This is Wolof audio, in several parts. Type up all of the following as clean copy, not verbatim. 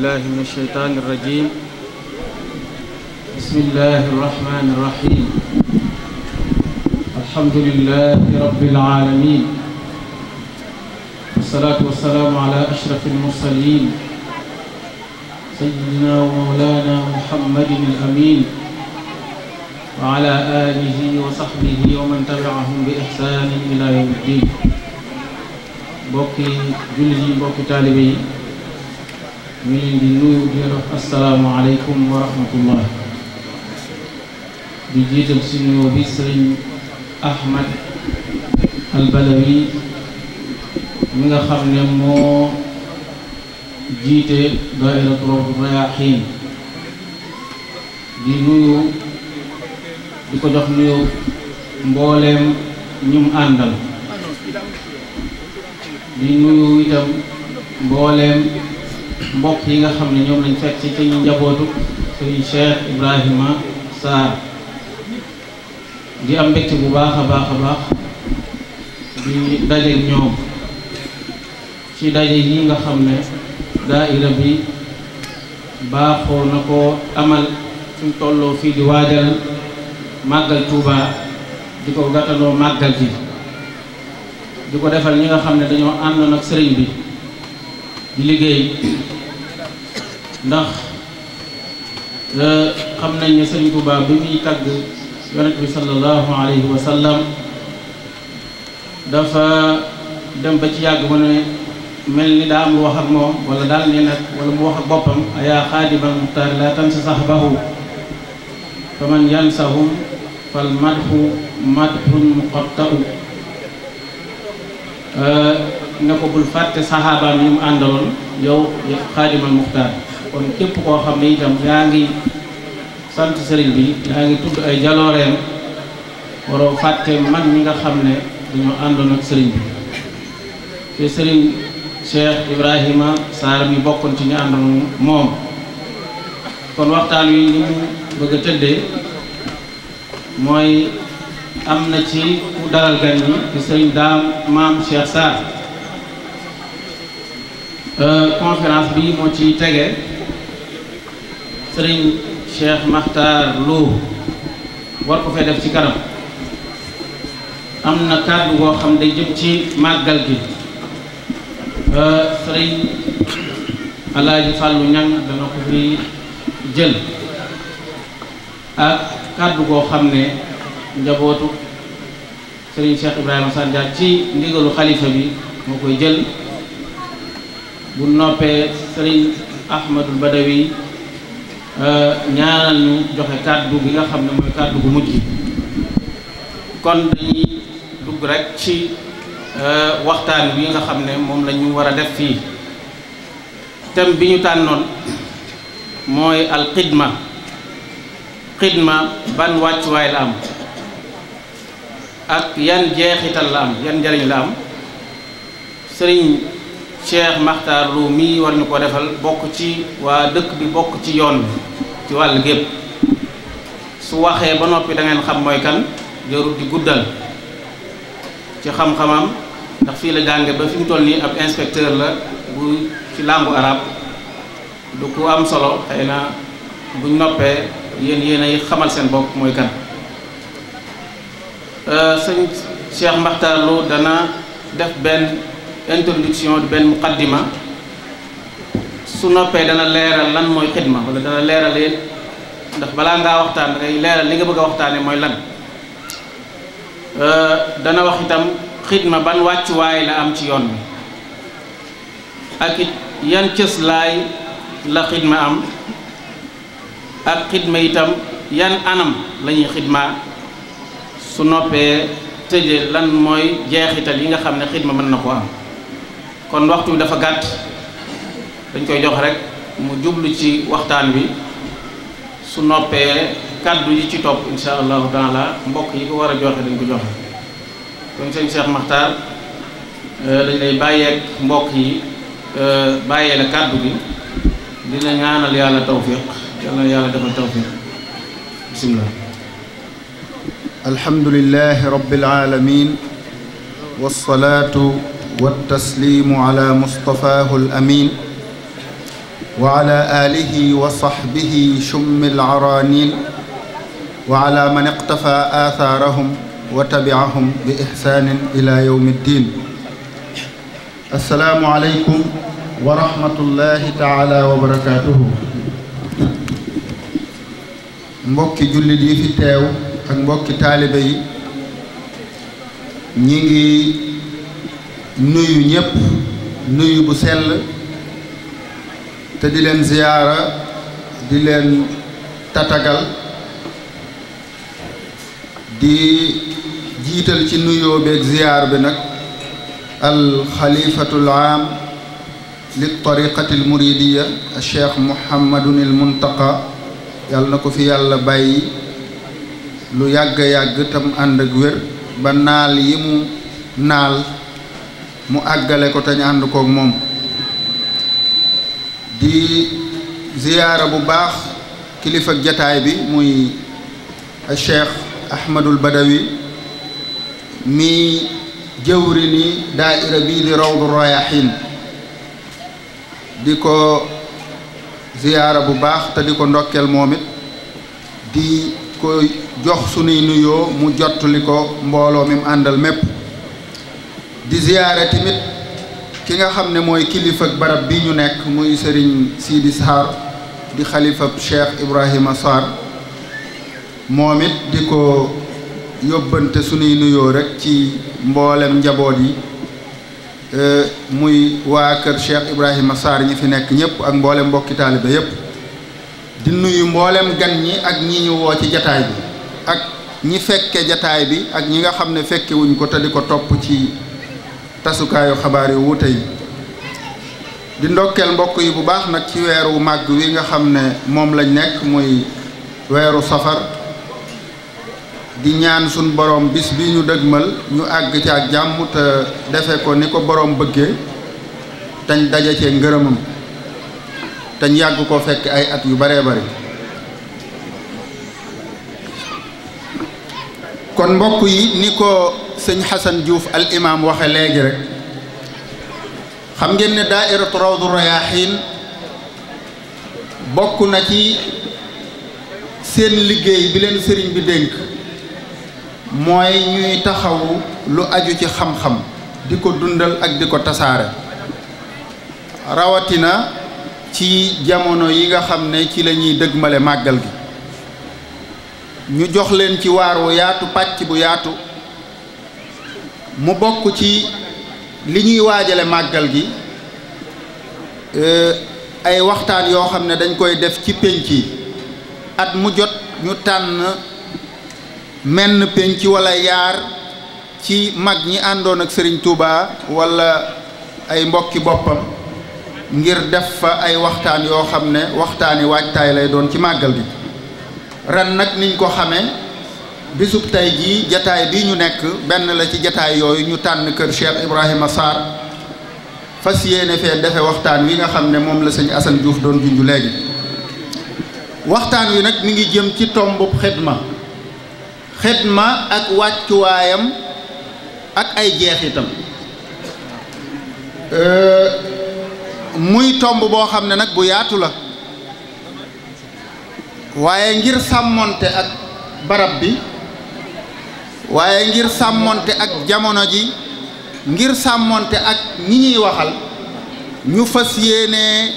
بالله من الشيطان الرجيم. بسم الله الرحمن الرحيم. الحمد لله رب العالمين، والصلاة والسلام على أشرف المرسلين سيدنا ومولانا محمد الأمين وعلى آله وصحبه ومن تبعهم بإحسان إلى يوم الدين. بوكي جلدي بوكي طالبي من دي نوي دي السلام عليكم ورحمة الله. di jiital si nuyoo bi sëriñ Ahmad Albadawi mi nga xam ne moo jiite daairatu Rawdu Rayaahiin di nuyu di ko jox nuyoo mbooleem ñum àndal, di nuyu itam mbooleem mbokk yi nga xam ne ñoom lañ fekk ci ñu njabootu sëriñ Cheikh Ibrahima Sarr. di am mbégte bu baax a baax di dajeeg ñoom ci daje yi nga xam ne daaira bi baaxoo na ko amal suñ tolloo fii di waajal màggal Touba di ko gàttaloo màggal gi di ko defal ñi nga xam ne dañoo àndoon ak sëriñ bi di liggéey, ndax xam nañ ne sëriñ Touba bi muy tàgg yonent bi sallallahu alayhi wa sallam dafa dem ba ci yàgg mu ne mel ni daa am lu wax ak moom wala daal ne nag wala mu wax ak boppam ayaa xaadimal muxtaar la tansa sahbahu fa man yansahum fal madhu madhun muqatta'u ne ko bul fàtte saxaabaam yi mu àndaloon yow xaadimal muxtaar. kon képp koo xam ne itam yaa ngi sant sëriñ bi yaa ngi tudd ay jalooreem waroo fàtte mag ñi nga xam ne dañoo àndoon ak sëriñ bi te sëriñ Cheikh Ibrahima Sarr mi bokkoon ci ñu àndoon moom. kon waxtaan wi ni mu bëgg a tëddee mooy am na ci ku dalal gan ñi ci sëriñ daam maam Cheikh Sarr. conférence bi moo ci tege sëriñ Cheikh Makhtar Lo war ko fee def ci kanam. am na kàddu goo xam day jëm ci màggal gi, sëriñ Alaaji Fàllu Ñang dana ko fi jël, ak kàddu goo xam ne njabootu sëriñ Cheikh Ibrahima Sarr ci ndigalu xalifa bi moo koy jël. bu noppee sëriñ Ahmadul Badawi ñaanal ñu joxe kàddu gi nga xam ne mooy kàddu gu mujj. kon dañuy dugg rek ci waxtaan bi nga xam ne moom la ñu war a def fii. thème bi ñu tànnoon mooy al xidma. xidma ban wàccuwaay la am ak yan jeexital la am, yan njariñ la am. sëriñ Cheikh Makhtar Lo mii war ñu ko defal bokk ci waa dëkk bi, bokk ci yoon bi ci wàll gépp. su waxee ba noppi da ngeen xam mooy kan, jarul di guddal ci xam-xamam, ndax fii la jànge ba fi mu toll nii ab inspecteur la bu ci langue arabe. du ku am solo, xëy na buñ noppee yéen ay xamal seen bopp mooy kan. sëñ Cheikh Makhtar Lo dana def benn introduction di benn muqaddima. su noppee dana leeral lan mooy xidma, wala dana leeralee, ndax balaa ngaa waxtaan da ngay leeral li nga bëgg a waxtaane mooy lan. dana wax itam xidma ban wàccuwaay la am ci yoon bi, ak it yan cëslaay la xidma am, ak xidma itam yan anam la ñuy xidma. su noppee tëje lan mooy jeexital yi nga xam ne xidma mën na ko am. kon waxtu bi dafa gàtt, dañ koy jox rek mu jublu ci waxtaan bi. su noppee kàddu yi ci topp insha allahu taala mbokk yi ko war a joxe dañ ko joxe. kon sëñ Cheikh Makhtar dañ lay bàyyeeg mbokk yi, bàyyee la kàddu gi, dina ñaanal yàlla tawfiq, yàlla yàlla defal tawfiq. bismillah. alhamdulillahi rabbil alamin wassalatu والتسليم على مصطفاه الأمين وعلى آله وصحبه شم العرانين وعلى من اقتفى آثارهم وتبعهم بإحسان إلى يوم الدين. السلام عليكم ورحمة الله تعالى وبركاته. mbokki jullit yi fi teew ak mbokki taalibe yi ñi ngi nuyu ñépp nuyu bu sell te di leen ziyaara di leen tatagal di jiital ci nuyoo beeg ziyaar bi nag al xalifatul aam li tariqati al muridiya al cheikh Muhammadun al Muntaqa yàlla na ko fi yàlla bàyyi lu yàgg-yàgg tam ànd ak wér ba naal yi mu naal mu àggale ko te ñu ànd koog moom di ziyaara bu baax kilifa jataay bi muy Cheikh Ahmadul Badawi mi jëwri ni daaira bii di Rawdu Rayaahiin di ko ziyaara bu baax te di ko ndokkeel moom it di ko jox sunuy nuyoo mu jottali ko mbooloo mi mu àndal mépp di ziyaara tamit ki nga xam ne mooy kilifa barab bi ñu nekk muy sëriñ Sidi Sarr di xalifa Cheikh Ibrahima Sarr moom it di ko yóbbante sunuy nuyoo rek ci mboolem njaboot yi muy waa kër Cheikh Ibrahima Sarr ñi fi nekk ñëpp ak mboolem mbokki taalibe yépp di nuyu mboolem gan ñi ak ñi ñu woo ci jataay bi ak ñi fekke jataay bi ak ñi nga xam ne fekke wuñ ko te di ko topp ci tasukaayu xabaar yu wuute yi di ndokkeel mbokk yi bu baax nag ci weeru màgg wi nga xam ne moom lañ nekk muy weeru safar di ñaan suñ borom bis bi ñu dëgmal ñu àgg ci ak jàmm te defe ko ni ko borom bëggee tañ daje cee ngërëmam tañ yàgg ko fekk ay at yu baree bari kon mbokk yi ni ko sëñ Xasan Diouf al imam waxe léegi rek xam ngeen ne daairatu Rawdu Rayaahiin bokk na ci seen liggéey bi leen sëriñ bi dénk mooy ñuy taxawu lu aju ci xam-xam di ko dundal ak di ko tasaare rawatina ci jamono yi nga xam ne ci la ñuy dëgmale màggal gi ñu jox leen ci waar wu yaatu pàcc bu yaatu mu bokk ci li ñuy waajale màggal gi ay waxtaan yoo xam ne dañ koy def ci pénc yi at mu jot ñu tànn menn pénc wala yaar ci mag ñi àndoon ak Serigne Touba wala ay mbokki boppam ngir def fa ay waxtaan yoo xam ne waxtaani waajtaay lay doon ci màggal gi ren nag niñ ko xamee bisub tey jii jataay bi ñu nekk benn la ci jataay yooyu ñu tànn kër Cheikh Ibrahima Sarr fas yéene fee defe waxtaan wi nga xam ne moom la sëñ Assane Diouf doon junju léegi waxtaan wi nag mi ngi jëm ci tombub xidma ak wàccuwaayam ak ay jeexitam muy tomb boo xam ne nag bu yaatu la waaye ngir sàmmonte ak barab bi waaye ngir sàmmonte ak jamono ji ngir sàmmonte ak ñi ñuy waxal ñu fas yéene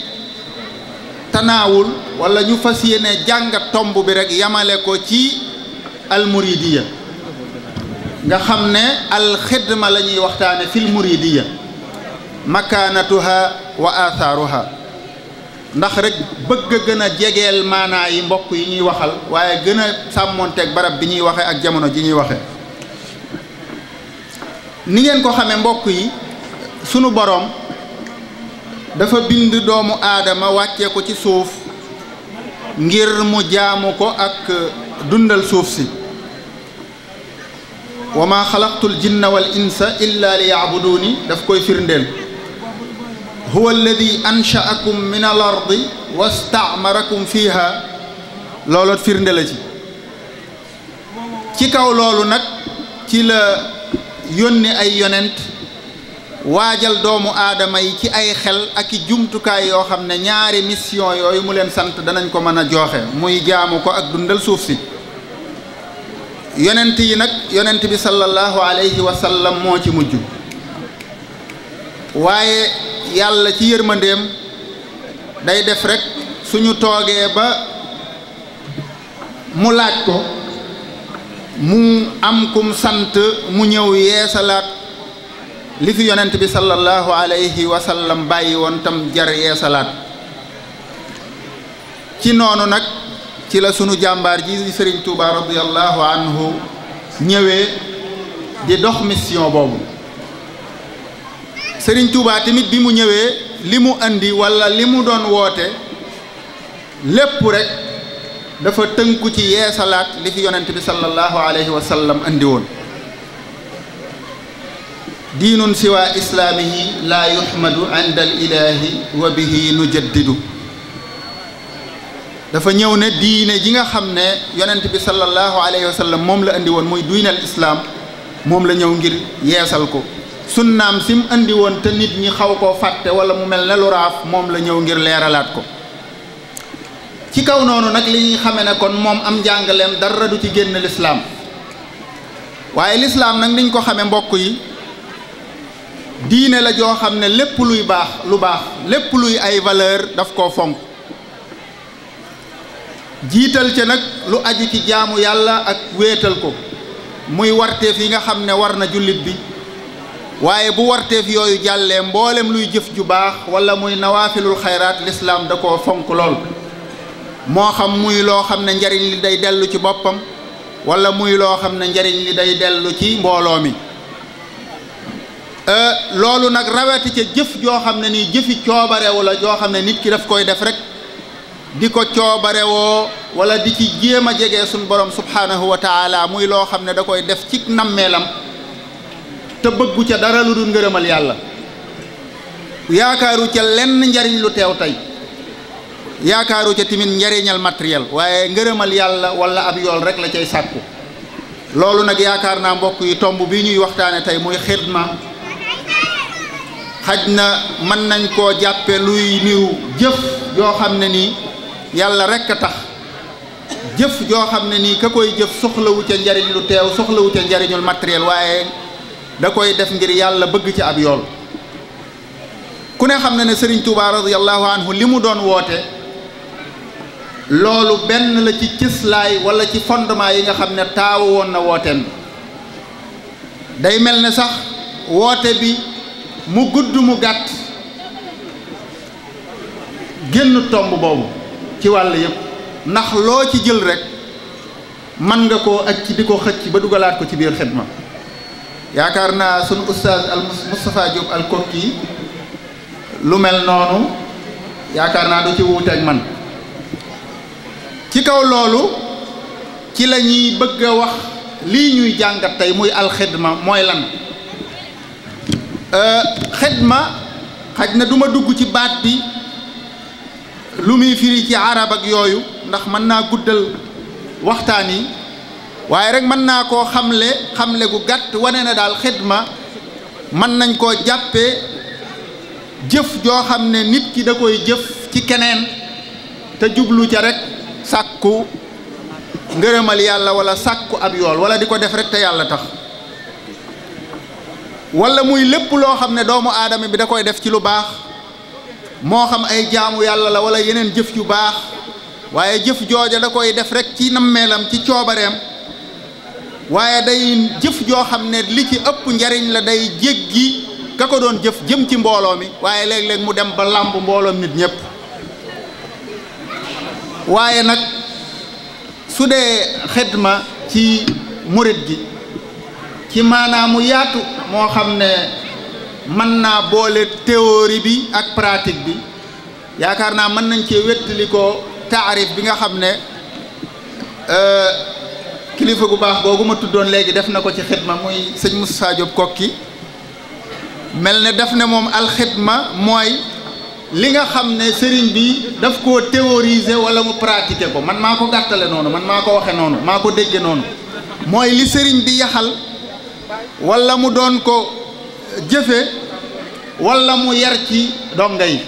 tanaawul wala ñu fas yéene jàngat tomb bi rek yamale ko ci almuridiya nga xam ne alxidma la ñuy waxtaane fil muridiya makaanatuha wa athaaruha ndax rek bëgg a gën a jegeel maanaa yi mbokk yi ñuy waxal waaye gën a sàmmonteeg barab bi ñuy waxe ak jamono ji ñuy waxe ni ngeen ko xamee mbokk yi sunu boroom dafa bind doomu aadama wàccee ko ci suuf ngir mu jaamu ko ak dundal suuf si wa ma xalaqtul jinna wal insa illa li yaabuduuni daf koy firndeel huwa alladi anshaakum min al ardi wastaamarakum fiha loolu firnde la ci kaw loolu nag ci la yónni ay yonent waajal doomu aadama yi ci ay xel ak i jumtukaay yoo xam ne ñaari mission yooyu mu leen sant danañ ko mën a joxe muy jaamu ko ak dundal suuf si. yonent yi nag yonent bi sallallahu alayhi wa sallam moo ci mujj waaye yàlla ci yërmandeem day def rek suñu toogee ba mu laaj ko mu am kum sant mu ñëw yeesalaat li fi yonent bi sallallahu alayhi wa sallam bàyyi woon tam jar yeesalaat. ci noonu nag ci la sunu jàmbaar ji di Sëriñ Tuuba radiyallahu anhu ñëwee di dox mission boobu. Sëriñ Tuuba tamit bi mu ñëwee li mu andi walla li mu doon woote lépp rek dafa tënku ci yeesalaat li fi yonent bi sallallahu alayhi wa sallam andi woon. diinun siwa islaamihi laa yuhmadu inda al ilaahi wa bihi nujaddidu. dafa ñëw ne diine ji nga xam ne yonent bi sallallahu alayhi wa sallam moom la andi woon muy diinal islaam moom la ñëw ngir yeesal ko. sunnaam sim andi woon te nit ñi xaw koo fàtte wala mu mel ne lu raaf moom la ñëw ngir leeralaat ko. ci kaw noonu nag li ñuy xame ne kon moom am njàngaleem dara du ci génn lislaam waaye lislaam nag niñ ko xame mbokk yi diine la joo xam ne lépp luy baax lu baax lépp luy ay valeur daf koo fonk jiital ca nag lu aju ci jaamu yàlla ak wéetal ko muy warteef yi nga xam ne war na jullit bi waaye bu warteef yooyu jàllee mboolem luy jëf ju baax wala muy nawaafilul xayraat lislaam da koo fonk lool moo xam muy loo xam ne njariñ li day dellu ci boppam wala muy loo xam ne njariñ li day dellu ci mbooloo mi. loolu nag rawati ca jëf joo xam ne nii jëfi coobarewu la joo xam ne nit ki daf koy def rek di ko coobarewoo wala di ci jéem a jege suñ borom subhaanahu wa taala muy loo xam ne da koy def ci nammeelam te bëggu ca dara lu dul ngërëmal yàlla yaakaaru ca lenn njariñ lu teew tey yaakaaru ca tamit njariñal matériel waaye ngërëmal yàlla wala ab yool rek la cay sàkku. loolu nag yaakaar naa mbokk yi tomb bi ñuy waxtaane tey muy xidma xaj na mën nañ koo jàppe luy niru jëf joo xam ne nii yàlla rekk a tax jëf joo xam ne nii ka koy jëf soxlawu ca njariñ lu teew soxlawu ca njariñul matériel waaye da koy def ngir yàlla bëgg ci ab yool. ku ne xam na ne Sëriñ Tuuba radiyallahu anhu li mu doon woote loolu benn la ci cëslaay wala ci fondement yi nga xam ne taawu woon na wooteem day mel ne sax woote bi mu gudd mu gàtt génn tomb boobu ci wàll yëpp ndax loo ci jël rek mën nga koo aj ci di ko xëcc ba dugalaat ko ci biir xidma. yaakaar naa sunu ustaaz al Moustapha Diop al Kokki lu mel noonu yaakaar naa du ci wuuteeg man. ci kaw loolu ci la ñuy bëgg a wax lii ñuy jàngat tey muy alxidma mooy lan. xidma xaj na duma dugg ci baat bi lu muy firi ci arab ak yooyu ndax mën naa guddal waxtaan yi waaye rek mën naa koo xamle gu gàtt wane na daal xidma mën nañ koo jàppee jëf joo xam ne nit ki da koy jëf ci keneen te jublu ca rek sàkku ngërëmal yàlla wala sàkku ab yool wala di ko def rek te yàlla tax wala muy lépp loo xam ne doomu aadama bi da koy def ci lu baax moo xam ay jaamu yàlla la wala yeneen jëf yu baax waaye jëf jooja da koy def rek ci nammeelam ci coobareem waaye day jëf joo xam ne li ci ëpp njariñ la day jéggi ka ko doon jëf jëm ci mbooloo mi waaye léeg-léeg mu dem ba làmb mbooloom nit ñépp. waaye nag su dee xidma ci murit gi ci maanaam mu yaatu moo xam ne mën naa boole théorie bi ak pratique bi yaakaar naa mën nañ cee wéttali ko taarif bi nga xam ne kilifa gu baax googu ma tuddoon léegi def na ko ci xidma muy sëñ Moustapha Diop Kokki mel ne def ne moom alxidma mooy li nga xam ne sëriñ bi daf koo théoriser wala mu pratiquer ko man maa ko gàttale noonu man maa ko waxe noonu maa ko dégge noonu mooy li sëriñ bi yaxal wala mu doon ko jëfe walla mu yar ci donga yi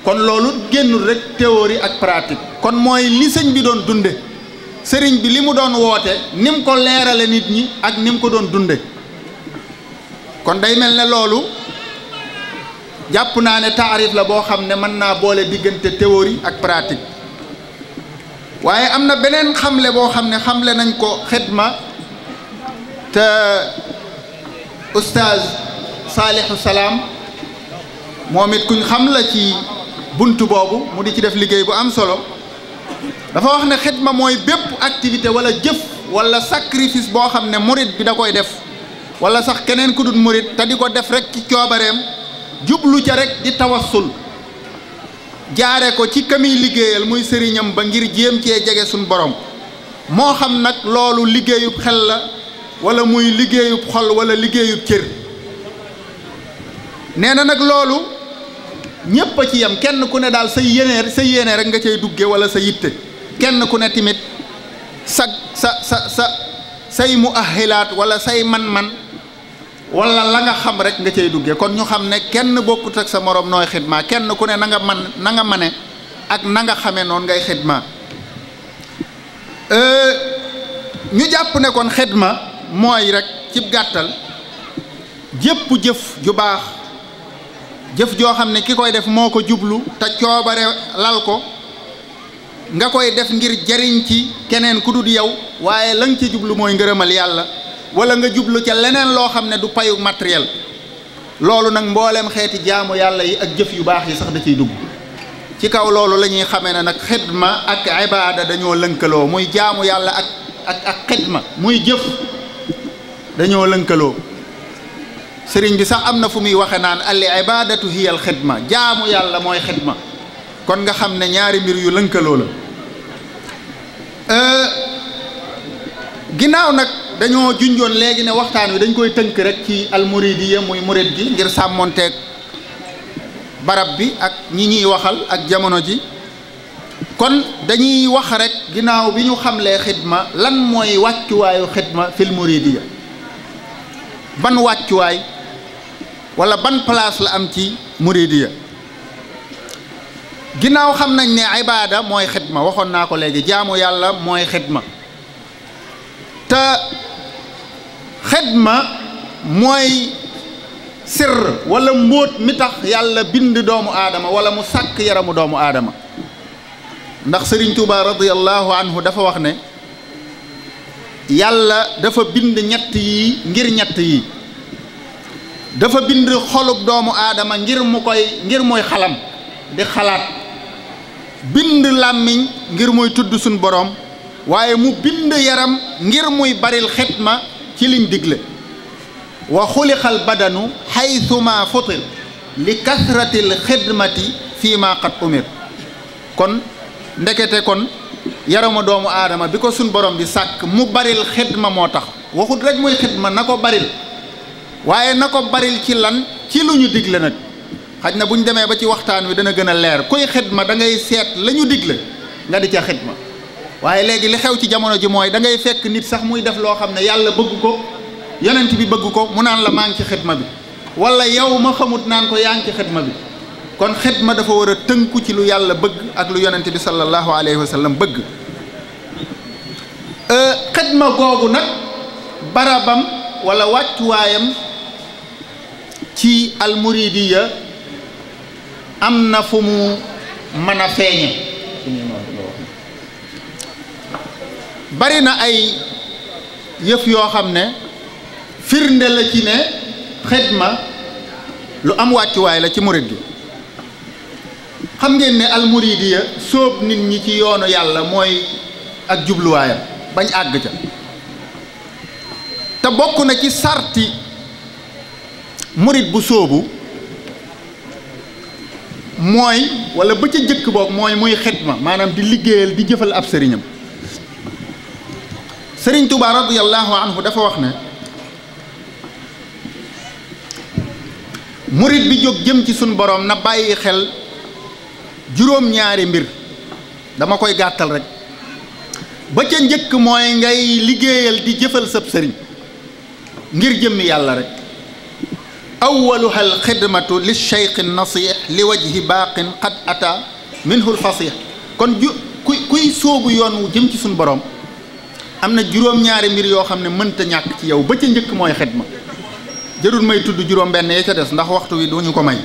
kon loolu génnul rek théorie ak pratique kon mooy li sëñ bi doon dunde sëriñ bi li mu doon woote ni mu ko leerale nit ñi ak ni mu ko doon dunde kon day mel ne loolu jàpp naa ne taarif la boo xam ne mën naa boole diggante théorie ak pratique waaye am na beneen xamle boo xam ne xamle nañ ko xidma te oustaz Saalihu Salaam moom it kuñ xam la ci bunt boobu mu di ci def liggéey bu am solo dafa wax ne xidma mooy bépp activité wala jëf wala sacrifice boo xam ne murit bi da koy def wala sax keneen ku dul murit te di ko def rek ci coobareem jublu ca rek di tawassul jaare ko ci kamiy liggéeyal muy sëriñam ba ngir jéem cee jege suñ borom moo xam nag loolu liggéeyub xel la wala muy liggéeyub xol wala liggéeyub cër nee na nag loolu ñépp a ci yam kenn ku ne daal sa yéene rek nga cay dugge wala sa yitte kenn ku ne tamit say muahilaat wala say man-man wala la nga xam rek nga cay dugge kon ñu xam ne kenn bokkut ak sa morom nooy xidma kenn ku ne na nga mane ak na nga xame noonu ngay xidma ñu jàpp ne kon xidma mooy rek cib gàttal jépp jëf ju baax jëf joo xam ne ki koy def moo ko jublu te coobare lal ko nga koy def ngir jariñ ci keneen ku dul yow waaye la nga ci jublu mooy ngërëmal yàlla wala nga jublu ca leneen loo xam ne du payu matériel loolu nag mbooleem xeeti jaamu yàlla yi ak jëf yu baax yi sax da ciy dugg ci kaw loolu la ñuy xamee ne nag xidma ak ibaada dañoo lënkaloo muy jaamu yàlla ak xidma muy jëf dañoo lënkaloo sëriñ bi sax am na fu muy waxe naan al ibadatu hiya al xidma jaamu yàlla mooy xidma kon nga xam ne ñaari mbir yu lënkaloo la ginnaaw nag dañoo junjoon léegi ne waxtaan wi dañ koy tënk rek ci almuridiya muy murid gi ngir sàmmonteeg barab bi ak ñi ñuy waxal ak jamono ji kon dañuy wax rek ginnaaw bi ñu xamlee xidma lan mooy wàccuwaayu xidma fil muridiya ban wàccuwaay wala ban place la am ci muridiya ginnaaw xam nañ ne ibaada mooy xidma waxoon naa ko léegi jaamu yàlla mooy xidma te xidma mooy sirr wala mbóot mi tax yàlla bind doomu aadama wala mu sàkk yaramu doomu aadama ndax Sëriñ Tuuba radiyallahu anhu dafa wax ne yàlla dafa bind ñett yi ngir ñett yi dafa bind xolub doomu aadama ngir muy xalam di xalaat bind làmmiñ ngir muy tudd suñ borom waaye mu bind yaram ngir muy baril xidma ci liñ digle wa xuliqal badanu xaytuma futil li kasratil xidmati fii ma qad umir kon ndekete kon yaramu doomu aadama bi ko suñ borom di sàkk mu baril xidma moo tax waxut rek muy xidma na ko baril waaye na ko baril ci lan ci lu ñu digle nag xaj na bu ñu demee ba ci waxtaan wi dana gën a leer kuy xidma da ngay seet la ñu digle nga di ca xidma waaye léegi li xew ci jamono ji mooy da ngay fekk nit sax muy def loo xam ne yàlla bëgg ko yonent bi bëgg ko mu naan la maa ngi ci xidma bi wala yow ma xamut naan ko yaa ngi ci xidma bi kon xidma dafa war a tënku ci lu yàlla bëgg ak lu yonent bi sallallahu alayhi wa sallam bëgg xidma googu nag barabam wala wàccuwaayam ci almuridiya am na fu mu mën a feeñe bari na ay yëf yoo xam ne firnde la ci ne xidma lu am wàccuwaay la ci murid gi xam ngeen ne almuridiya sóob nit ñi ci yoonu yàlla mooy ak jubluwaayam bañ àgg ca te bokk na ci sarti murid bu sóobu mooy wala ba ca jëkk boog mooy muy xidma maanaam di liggéeyal di jëfal ab sëriñam sëriñ Tuubaa radiyallahu anhu dafa wax ne murid bi jóg jëm ci sun borom na bàyyi xel juróom-ñaari mbir dama koy gàttal rek ba ca njëkk mooy ngay liggéeyal di jëfal sab sëriñ ngir jëmmi yàlla rek awaluha alxidmatu li cheikh nasih li wajhi baaqin qad ata minhu lfasih. kon kuy sóobu yoon wu jëm ci suñu borom am na juróom-ñaari mbir yoo xam ne mënta ñàkk ci yow. ba ca njëkk mooy xidma. jërul may tudd juróom-benn ya ca des ndax waxtu wi duñu ko may.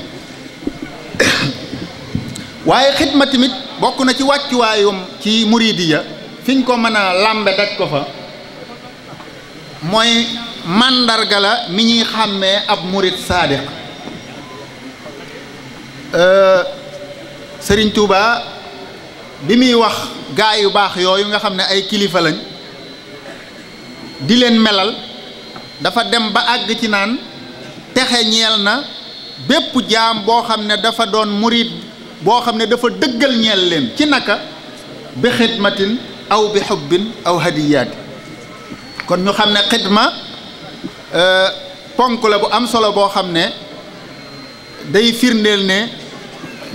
waaye xidma tamit bokk na ci wàccuwaayum ci muridiya fiñ ko mën a làmbe daj ko fa mooy màndarga la mi ñuy xàmmee ab murid saadiq. Sëriñ Tuuba bi muy wax gaa yu baax yooyu nga xam ne ay kilifa lañ di leen melal dafa dem ba àgg ci naan texe ñeel na bépp jaam boo xam ne dafa doon murid boo xam ne dafa dëggal ñeel leen ci naka bi xidmatin aw bi xubbin aw hadiyaati. kon ñu xam ne xidma ponk la bu am solo boo xam ne day firndeel ne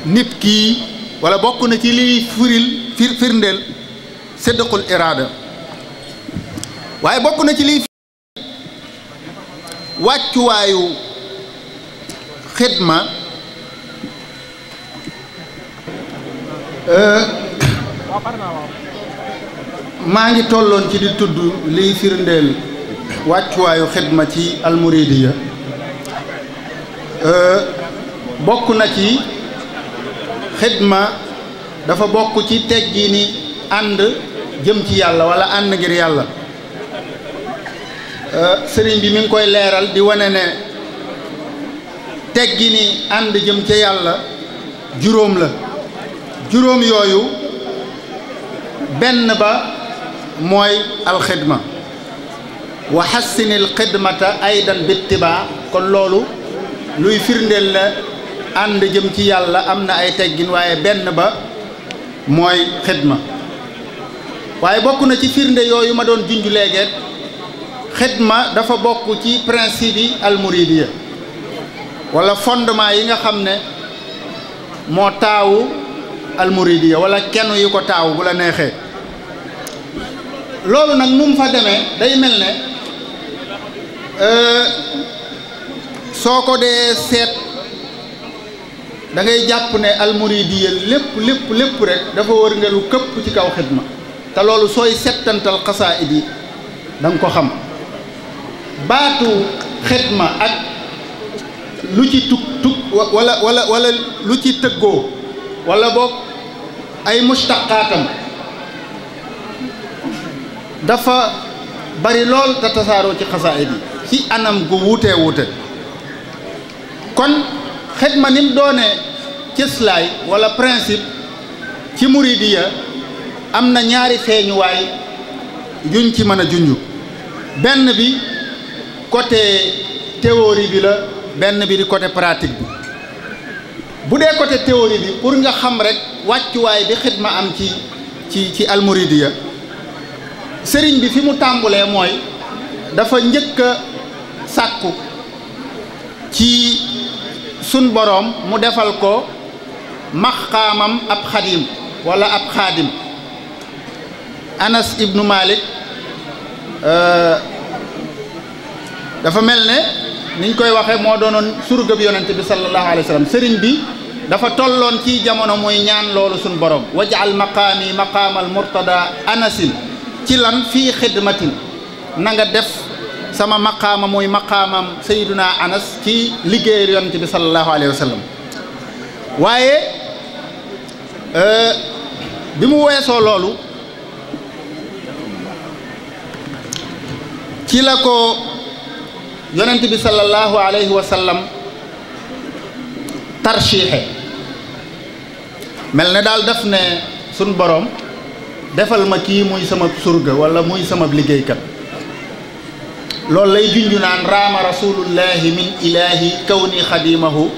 nit kii wala bokk na ci liy firndeel sidqul iraada. waaye bokk na ci liy wàccuwaayu xidma maa ngi tolloon ci di tudd liy firndeel wàccuwaayu xidma ci almuridiya. bokk na ci xidma dafa bokk ci teggiini ànd jëm ci yàlla wala ànd ngir yàlla. sëriñ bi mi ngi koy leeral di wane ne teggini ànd jëm ca yàlla juróom la. juróom yooyu benn ba mooy alxidma wa xassinil xidmata aydan bittibaa. kon loolu luy firndeel la ànd jëm ci yàlla am na ay teggin waaye benn ba mooy xidma. waaye bokk na ci firnde yooyu ma doon junj léegi xidma dafa bokk ci principe yi almuridiya wala fondement yi nga xam ne moo taawu almuridiya wala kenn yu ko taawu bu la neexee. loolu nag nu mu fa demee day mel ne soo ko dee seet da ngay jàpp ne almuridiya lépp rek dafa wër nga lu këpp ci kaw xidma. te loolu sooy settantal xasaayid yi da nga ko xam. baatu xidma ak lu ci tug wala lu ci tëggoo wala boog ay mustaqaatam dafa bari lool te tasaaroo ci xasaayid yi ci anam gu wuute. kon xidma ni mu doonee cëslaay wala principe ci muridiya am na ñaari feeñuwaay yuñ ci mën a junj. benn bi côté théorie bi la, benn bi di côté pratique bi. bu dee côté théorie bi pour nga xam rek wàccuwaay bi xidma am ci almuridiya, sëriñ bi fi mu tàmbulee mooy dafa njëkk a sàkku ci sun boroom mu defal ko maqaamam ab xadim wala ab xaadim. Anas ibnu Malik dafa mel ne niñ koy waxee moo doonoon surga bi yonente bi sallallahu alayhi wa sallam. sëriñ bi dafa tolloon ci jamono muy ñaan loolu sun borom, waj'al maqaami maqaamal murtada anasin, ci lan fii xidmatin, na nga def sama maqaama muy maqaamam sayyiduna Anas ci liggéeyal yonente bi sallallahu alayhi wa sallam. waaye bi mu weesoo loolu ci la ko yonent bi sallallahu alayhi wa sallam tarchiixe, mel ne daal def ne sun borom defal ma kii muy sama surga wala muy sama liggéeykat. loolu lay junju naan raama rasulullahi min ilahi kawni xadimahu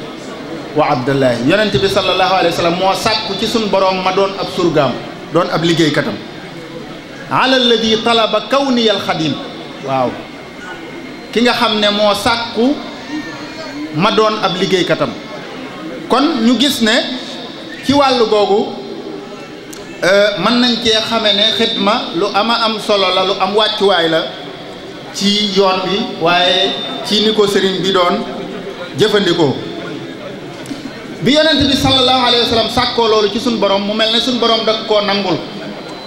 wa abdullahi. yonent bi sallallahu alayhi wa sallam moo sàkku ci sun borom ma doon ab surgaam, doon ab liggéeykatam. ala alladi talaba kawni al xadim, waaw ki nga xam ne moo sàkku ma doon ab liggéeykatam. kon ñu gis ne ci wàllu googu mën nañ cee xame ne xidma lu ama am solo la, lu am wàccuwaay la ci yoon bi, waaye ci ni ko sëriñ bi doon jëfandikoo. bi yonent bi sallallahu alayhi wa sallam sàkkoo loolu ci suñ borom mu mel ne suñ borom da koo nangul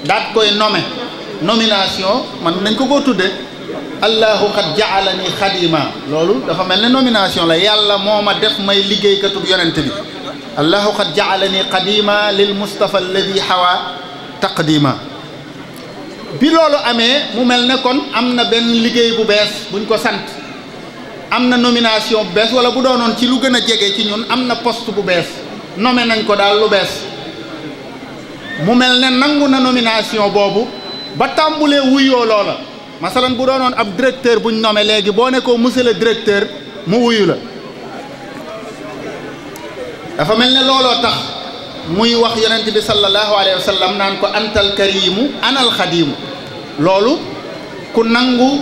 daat koy nomination man nañ ko koo tudde allahu qad ja'alani xadima loolu dafa mel ne nomination la yàlla moo ma def may liggéeykatub yonent bi allahu qad ja'alani qadima lil mustafa alladi hawa taqdima. bi loolu amee mu mel ne kon am na benn liggéey bu bees buñ ko sant, am na nomination bu bees, wala bu doonoon ci lu gën a jege ci ñun am na poste bu bees, nommé nañ ko daal lu bees. mu mel ne nangu na nomination boobu ba tàmbulee wuyoo loola. masalan bu doonoon ab directeur buñ nommé léegi boo ne ko monsieur le directeur mu wuyu la. dafa mel ne looloo tax muy wax yonent bi sallallahu alayhi wa sallam naan ko antal karimu anal xadimu. loolu ku nangu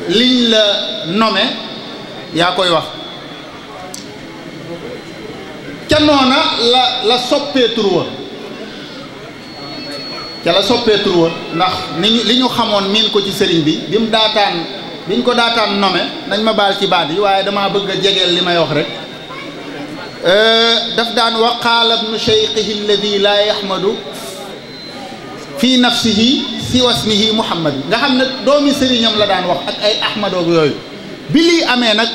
liñ la nommé yaa koy wax. ca noona la soppee tur wa ca la soppee tur wa ndax li ñu xamoon miin ko ci sëriñ bi biñ ko daataan nommé nañ ma baal ci baat yi waaye damaa bëgg a jegeel li may wax rek. daf daan wa qaala ibnu cheikhihi alladi laa yaxmadu fi nafsihi siwa ismihi muhammad, nga xam ne doomi sëriñam la daan wax ak ay ahmadoog yooyu. bi lii amee nag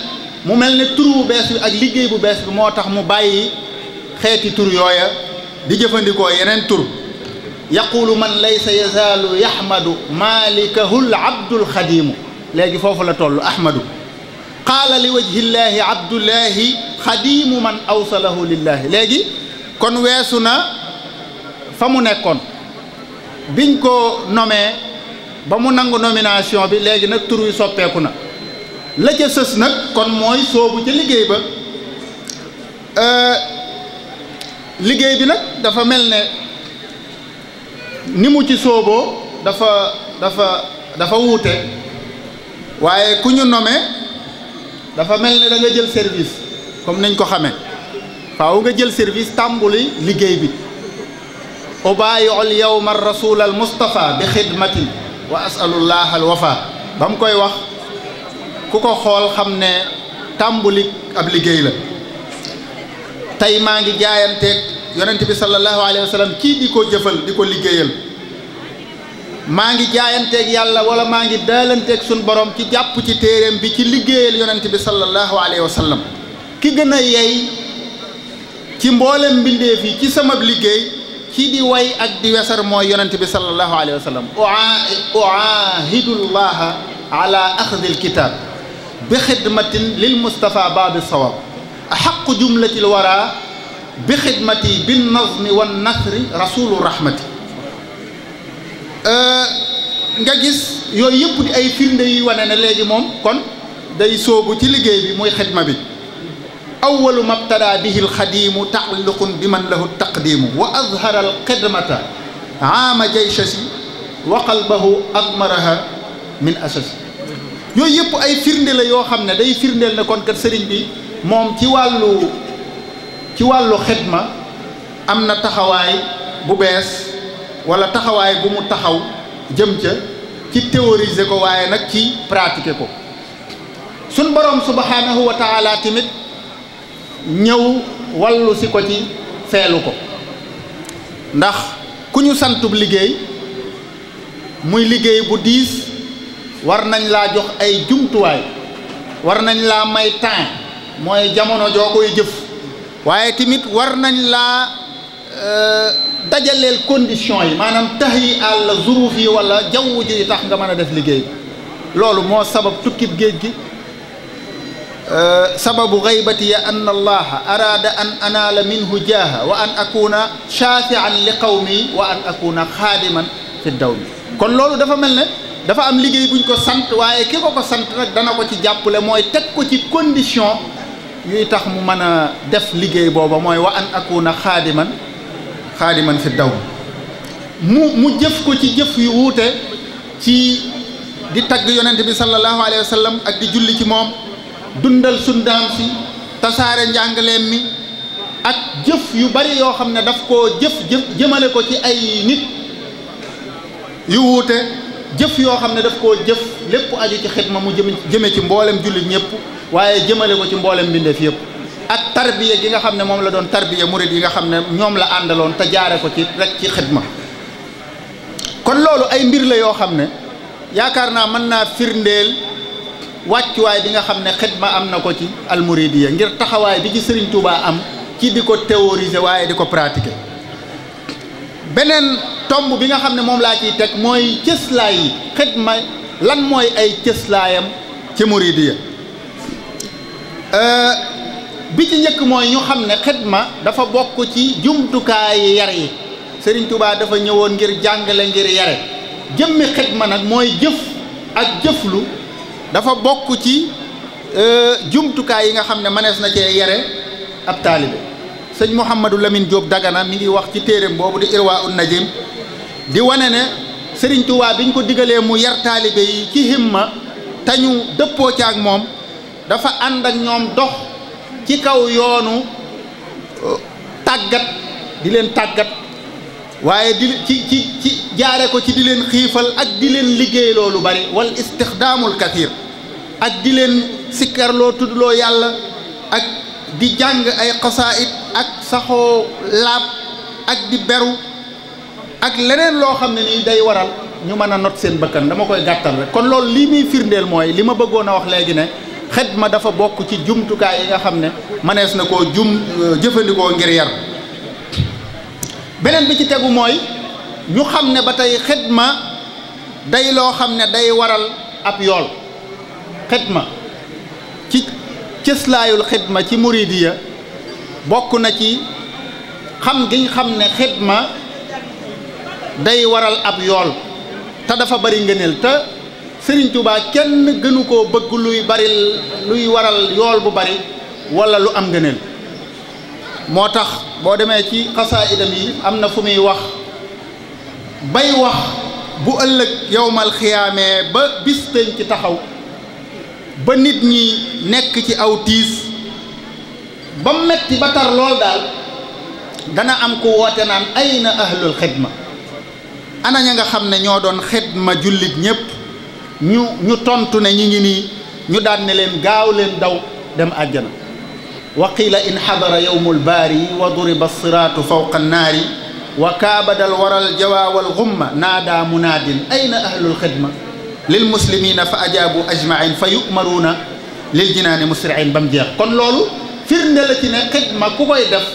mu mel ne tur bu bees bi ak liggéey bu bees bi moo tax mu bàyyi xeeti tur yooya di jëfandikoo yeneen tur. yaqulu man laysa yazaalu yaxmadu maalikahul abdul xadimu, léegi foofu la toll ahmadu. qaala li wajhillahi abdullahi xadimu man awsalahu lillahi. léegi kon weesu na fa mu nekkoon biñ ko nommé ba mu nangu nomination bi, léegi nag tur wi soppeeku na. la ca sës nag kon mooy soobu ca liggéey ba. liggéey bi nag dafa mel ne ni mu ci sooboo dafa wuute, waaye ku ñu nommé dafa mel ne da nga jël service comme niñ ko xamee, faaw nga jël service tàmbuli liggéey bi. ubaayi'ul yawma rasul al mustafa bi xidmatin wa asalullah al wafa. ba mu koy wax ku ko xool xam ne tàmbuli ab liggéey la. tey maa ngi jaayanteeg yonent bi sallallahu alayhi wa sallam kii di ko jëfal di ko liggéeyal. maa ngi jaayanteeg yàlla wala maa ngi daalanteeg suñ borom ci jàpp ci téeréem bi ci liggéeyal yonent bi sallallahu alayhi wa sallam. ki gën a yey ci mboolem mbindeef yi ci sama liggéey ci di way ak di wesar mooy yonent bi sallallahu alayhi wa sallam. uaahidullaha ala axdi alkitab bi xidmatin lil mustafa baabi sawab axaqu jumlatil wara bi xidmati bin nazmi wan nasri rasulu rahmati. nga gis yooyu yëpp di ay firnde yi wane ne léegi moom kon day sóobu ci liggéey bi muy xidma bi. awalu mabtada bihi alxadimu taalluqun bi man lahu taqdimu wa azhara alxidmata aama jaysasi wa qalbahu admaraha min asasi. yooyu yëpp ay firnde la yoo xam ne day firndeel ne kon kat sëriñ bi moom ci wàllu xidma am na taxawaay bu bees wala taxawaay bu mu taxaw jëm ca ci théoriser ko waaye nag ci pratiquer ko. sun borom subhanahu wa taala tamit ñëw wallu si ko ci feelu ko, ndax ku ñu santub liggéey muy liggéey bu diis war nañ laa jox ay jumtuwaay, war nañ laa may temps mooy jamono joo koy jëf, waaye tamit war nañ laa dajaleel conditions yi, maanaam tax yi àll zuruuf yi wala jaww ji tax nga mën a def liggéey bi. loolu moo sabab tukkib géej gi. sababu gaybati ya anna allaha araada an anaala minhu jaaha wa an akuna shaafian li qawmi wa an akuna xaadiman fi dawmi. kon loolu dafa mel ne dafa am liggéey buñ ko sant, waaye ki ko sant nag dana ko ci jàppale, mooy teg ko ci condition yuy tax mu mën a def liggéey booba, mooy wa an akuna xaadiman fi dawmi. mu jëf ko ci jëf yu wuute, ci di tagg yonent bi sallallahu alayhi wa sallam ak di julli ci moom, dundal sundaam si, tasaare njàngaleem mi, ak jëf yu bari yoo xam ne daf koo jëmale ko ci ay nit yu wuute, jëf yoo xam ne daf koo jëf lépp aju ci xidma mu jëme ci mboolem jullit ñëpp, waaye jëmale ko ci mboolem mbindeef yëpp. ak tarbiya gi nga xam ne moom la doon tarbiya murid yi nga xam ne ñoom la àndaloon te jaare ko ci rek ci xidma. kon loolu ay mbir la yoo xam ne yaakaar naa mën naa firndeel wàccuwaay bi nga xam ne xidma am na ko ci almuridiya ngir taxawaay bi ci Serigne Touba am ci di ko théoriser waaye di ko pratiquer. beneen tomb bi nga xam ne moom laa ciy teg mooy cëslaay yi xidma lan mooy ay cëslaayam ci muridiya. bi ci njëkk mooy ñu xam ne xidma dafa bokk ci jumtukaay yar yi Serigne Touba dafa ñëwoon ngir jàngale ngir yare jëmmi xidma nag mooy jëf ak jëflu dafa bokk ci jumtukaay yi nga xam ne mënees na cee yare ab taalibe. sëñ Mouhamadou Lamine Diop Dagana mi ngi wax ci téereem boobu di Irwa Najim di wane ne Serigne Touba biñ ko digalee mu yar taalibe yi ci himma te ñu dëppoo ci ak moom dafa ànd ak ñoom dox ci kaw yoonu tàggat di leen tàggat waaye di ci jaare ko ci di leen xiifal ak di leen liggéey loolu bari wal istixdaamul kathir ak di leen sikkarloo tuddloo yàlla ak di jàng ay xasaayid ak saxoo laab ak di beru ak leneen loo xam ne nii day waral ñu mën a not seen bakkan dama koy gàttal rek. kon loolu lii muy firndeel mooy li ma bëggoon a wax léegi ne xidma dafa bokk ci jumtukaay yi nga xam ne mënees na koo jëfandikoo ngir yar. beneen bi ci tegu mooy ñu xam ne ba tey xidma day loo xam ne day waral ab yool. xidma ci cëslaayul xidma ci muridiya bokk na ci xam giñ xam ne xidma day waral ab yool te dafa bari ngëneel te Serigne Touba kenn gënu koo bëgg luy waral yool bu bari wala lu am ngëneel. moo tax boo demee ci xasaayidam yi am na fu muy wax bay wax bu ëllëg yowmal xiyaamee ba bis pénc ci taxaw ba nit ñi nekk ci aw tiis ba metti ba tar lool daal dana am ku woote naan ayna ahlul xidma ana ña nga xam ne ñoo doon xidma jullit ñépp ñu tontu ne ñi ngi nii ñu daan ne leen gaaw leen daw dem àjjana. wa qiila in xadara yowmul baari wa duriba siraatu fawqa annaari wa kaabadal waral jawaawal gumma naada munaadin ayna ahlul xidma lil muslimina fa ajaabu ajmain fa yu'maruuna lil jinaani musriin ba mu jeex. kon loolu firnde la ci ne xidma ku koy def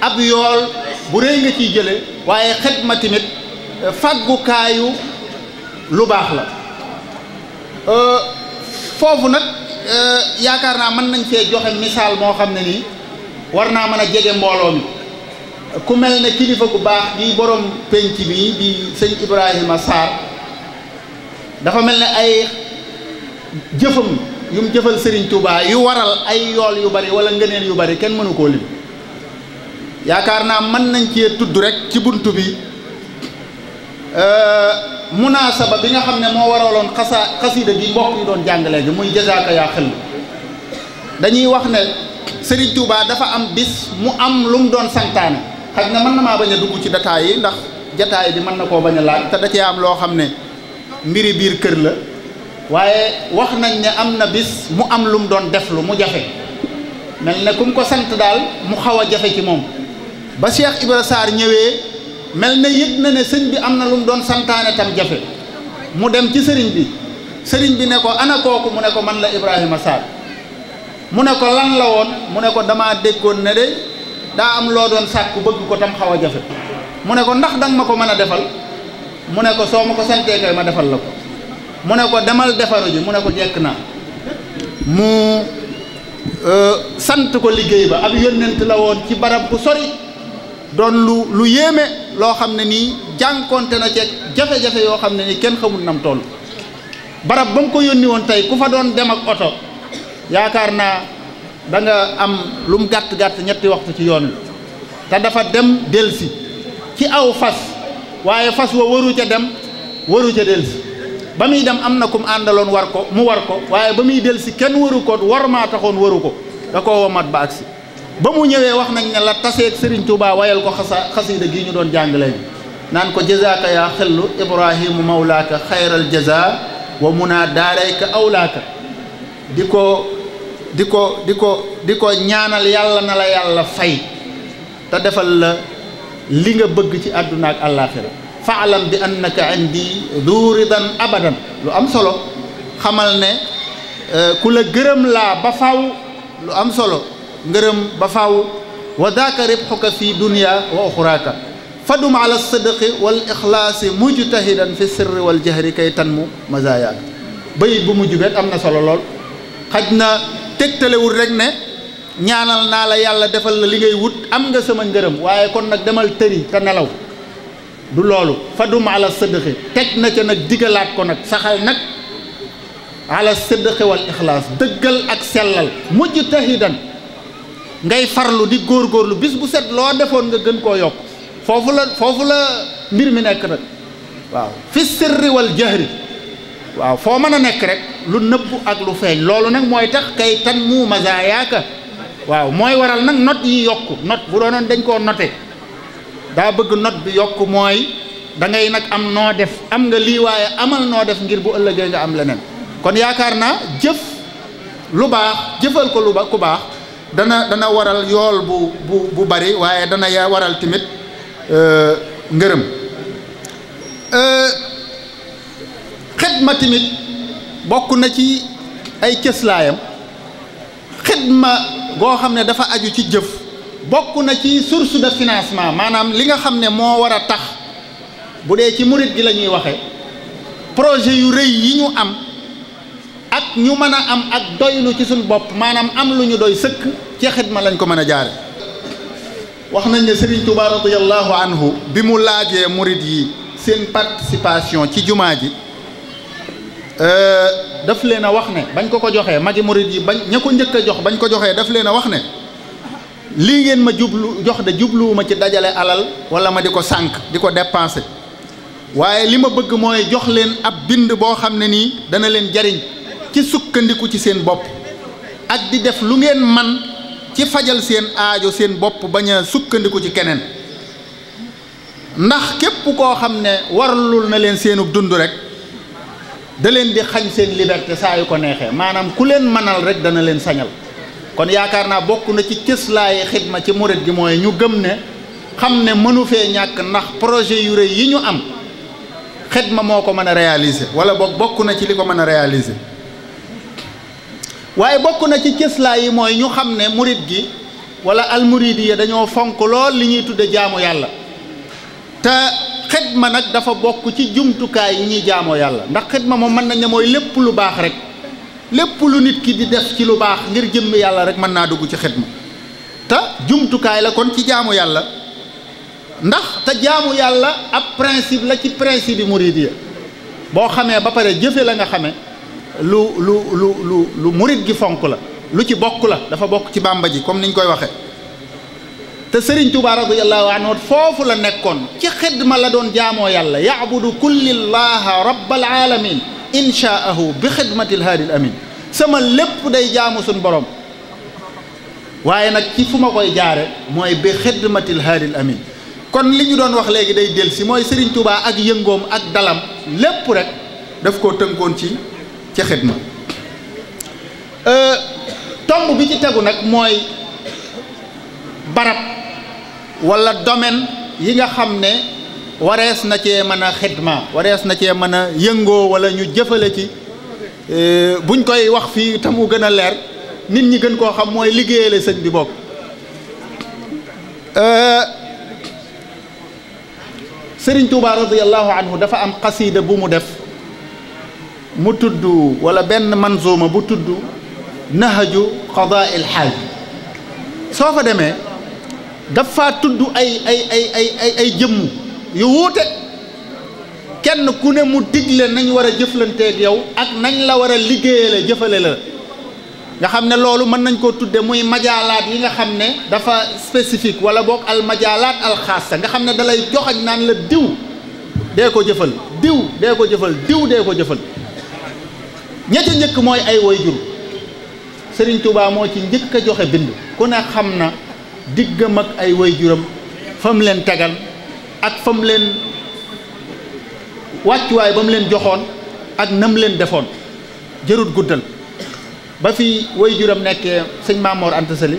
ab yool bu rëy nga ciy jële waaye xidma tamit faggukaayu lu baax la. foofu nag yaakaar naa mën nañ fee joxe misaal moo xam ne nii war naa mën a jege mbooloo mi ku mel ne kilifa gu baax di borom penc bi di sëñ Ibrahima Sarr dafa mel ne ay jëfam yu mu jëfal Serigne Touba yu waral ay yool yu bari wala ngëneel yu bari kenn mënu koo lim. yaakaar naa mën nañ cee tudd rek ci buntu bi munaasaba bi nga xam ne moo waraloon xasida bi mbokk yi doon jàng léegi muy jazaaka yaa xel dañuy wax ne Serigne Touba dafa am bis mu am lu mu doon santaane xaj na mën na maa bañ a dugg ci détails yi ndax jataay bi mën na koo bañ a laaj te da cee am loo xam ne mbiri biir kër la waaye wax nañ ne am na bis mu am lu mu doon def lu mu jafe mel ne ku mu ko sant daal mu xaw a jafe ci moom ba Cheikh Ibra Sarr ñëwee mel na yëg na ne sëñ bi am na lu mu doon santaane tam jafe mu dem ci sëriñ bi ne ko ana kooku mu ne ko man la Ibrahima Sarr mu ne ko lan la woon mu ne ko damaa déggoon ne de daa am loo doon sàkku bëgg ko tam xaw a jafe mu ne ko ndax danga ma ko mën a defal mu ne ko soo ma ko santee kay ma defal la ko mu ne ko demal defaru ji mu ne ko jekk naa mu sant ko liggéey ba ab yónnent la woon ci barab bu sori doon lu yéeme loo xam ne nii jànkonte na ci jafe-jafe yoo xam ne nii kenn xamul nam toll barab ba mu ko yónni woon tey ku fa doon dem ak oto yaakaar naa da nga am lu mu gàtt-gàtt ñetti waxtu ci yoon wi te dafa dem delsi ci aw fas waaye fas wa waru ca dem waru ca delsi ba muy dem am na kum àndaloon mu war ko waaye ba muy delsi kenn waru ko war maa taxoon waru ko da koo womat ba agsi ba mu ñëwee wax nañ ne la taseeg Serigne Touba wayal ko xasiida gi ñu doon jàng léegi naan ko jazaaka yaa xellu ibrahimu mawlaaka xayral jaza wa muna daarayka awlaaka di ko di ko ñaanal yàlla na la yàlla fay te defal la li nga bëgg ci àdduna ak àllaaxira faalam bi annaka indi du ridan abadan lu am solo xamal ne ku la gërëm laa ba faw lu am solo ngërëm ba faw wa daaka ribxuka fi dunya wa uxraaka fadum ala sidqi wal ixlaasi mujtahidan fi sirri wal jahri kay tanmu mazaayaak bayit bu mujj bet am na solo lool xaj na tegtalewul rek ne ñaanal naa la yàlla defal la li ngay wut am nga sama ngërëm waaye kon nag demal tëri te nelaw du loolu fadum ala sidqi teg na ca nag digalaat ko nag saxal nag ala sidqi wal ixlaas dëggal ak sellal mujtahidan ngay farlu di góorgóorlu bis bu set loo defoon nga gën koo yokk foofu la mbir mi nekk nag waaw fi sirri wal jahri waaw foo mën a nekk rek lu nëbbu ak lu feeñ loolu nag mooy tax kay tan mu mazaayaaka waaw mooy waral nag not yi yokku not bu doonoon dañ koo noté daa bëgg not bi yokku mooy da ngay nag am noo def am nga lii waaye amal noo def ngir bu ëllëgee nga am leneen kon yaakaar naa jëf lu baax jëfal ko ku baax dana waral yool bu bari waaye dana waral tamit ngërëm xidma tamit bokk na ci ay cëslaayam xidma goo xam ne dafa aju ci jëf bokk na ci source de financement maanaam li nga xam ne moo war a tax bu dee ci murit gi la ñuy waxe projet yu rëy yi ñu am ak ñu mën a am ak doylu ci suñ bopp maanaam am lu ñu doy sëkk ci xidma lañ ko mën a jaare wax nañ ne Serigne Touba radiyallahu anhu bi mu laajee murit yi seen participation ci jumaa ji daf leen a wax ne bañ ko joxee magi murit yi bañ ña ko njëkk a jox bañ ko joxee daf leen a wax ne lii ngeen ma jox de jubluwuma ci dajale alal wala ma di ko sànq di ko dépenser waaye li ma bëgg mooy jox leen ab bind boo xam ne nii dana leen jariñ ci sukkandiku ci seen bopp ak di def lu ngeen man ci fajal seen aajo seen bopp bañ a sukkandiku ci keneen ndax képp koo xam ne warlul na leen seenub dund rek da leen di xañ seen liberté saa yu ko neexee maanaam ku leen mënal rek dana leen sañal kon yaakaar naa bokk na ci cëslaayi xidma ci murit gi mooy ñu gëm ne xam ne mënu fee ñàkk ndax projet yu rëy yi ñu am xidma moo ko mën a réaliser wala boog bokk na ci li ko mën a réaliser waaye bokk na ci cëslaay yi mooy ñu xam ne murit gi wala almuridiya dañoo fonk lool li ñuy tudde jaamu yàlla te xidma nag dafa bokk ci jumtukaay yi ñuy jaamoo yàlla ndax xidma moom mën nañ ne mooy lépp lu baax rek lépp lu nit ki di def ci lu baax ngir jëmmi yàlla rek mën naa dugg ci xidma te jumtukaay la kon ci jaamu yàlla ndax te jaamu yàlla ab principe la ci principe yi muridiya boo xamee ba pare jëfe la nga xamee lu murit gi fonk la lu ci bokk la dafa bokk ci bàmba ji comme niñ koy waxee te Serigne Touba radiyallahu anhu foofu la nekkoon ci xidma la doon jaamoo yàlla yaabudu kullillaha rabbal alamin inshaahu bi xidmatil haadil amin sama lépp day jaamu suñ borom waaye nag ci fu ma koy jaare mooy bi xidmatil haadil amin kon li ñu doon wax léegi day del si mooy Serigne Touba ak yëngoom ak dalam lépp rek daf koo tënkoon ci xidma tomb bi ci tegu nag mooy barab wala domaine yi nga xam ne warees na cee mën a xidma warees na cee mën a yëngoo wala ñu jëfale ci buñ koy wax fii te mu gën a leer nit ñi gën koo xam mooy liggéeyale sëñ bi bokk Sëriñ Tuuba radiyallahu anhu dafa am xasiida bu mu def mu tudd wala benn manzuma bu tudd nahaju qadaa il xaaj soo fa demee dafa tudd ay jëmm yu wuute kenn ku ne mu digle nañ war a jëflanteeg yow ak nañ la war a liggéeyale jëfale la nga xam ne loolu mën nañ koo tudde muy majaalaat yi nga xam ne dafa spécifique wala boog al majaalaat al xaasa nga xam ne dalay joxañ naan la diw dee ko jëfal diw dee ko jëfal diw dee ko jëfal ña ca njëkk mooy ay waajur Sëriñ Tuubaa moo ci njëkk a joxe bind ku ne xam na diggam ak ay waajuram fa mu leen tegal ak fa mu leen wàccuwaay ba mu leen joxoon ak nam leen defoon jërut guddal ba fi way juram nekkee sëñ Maamoor Anta Sali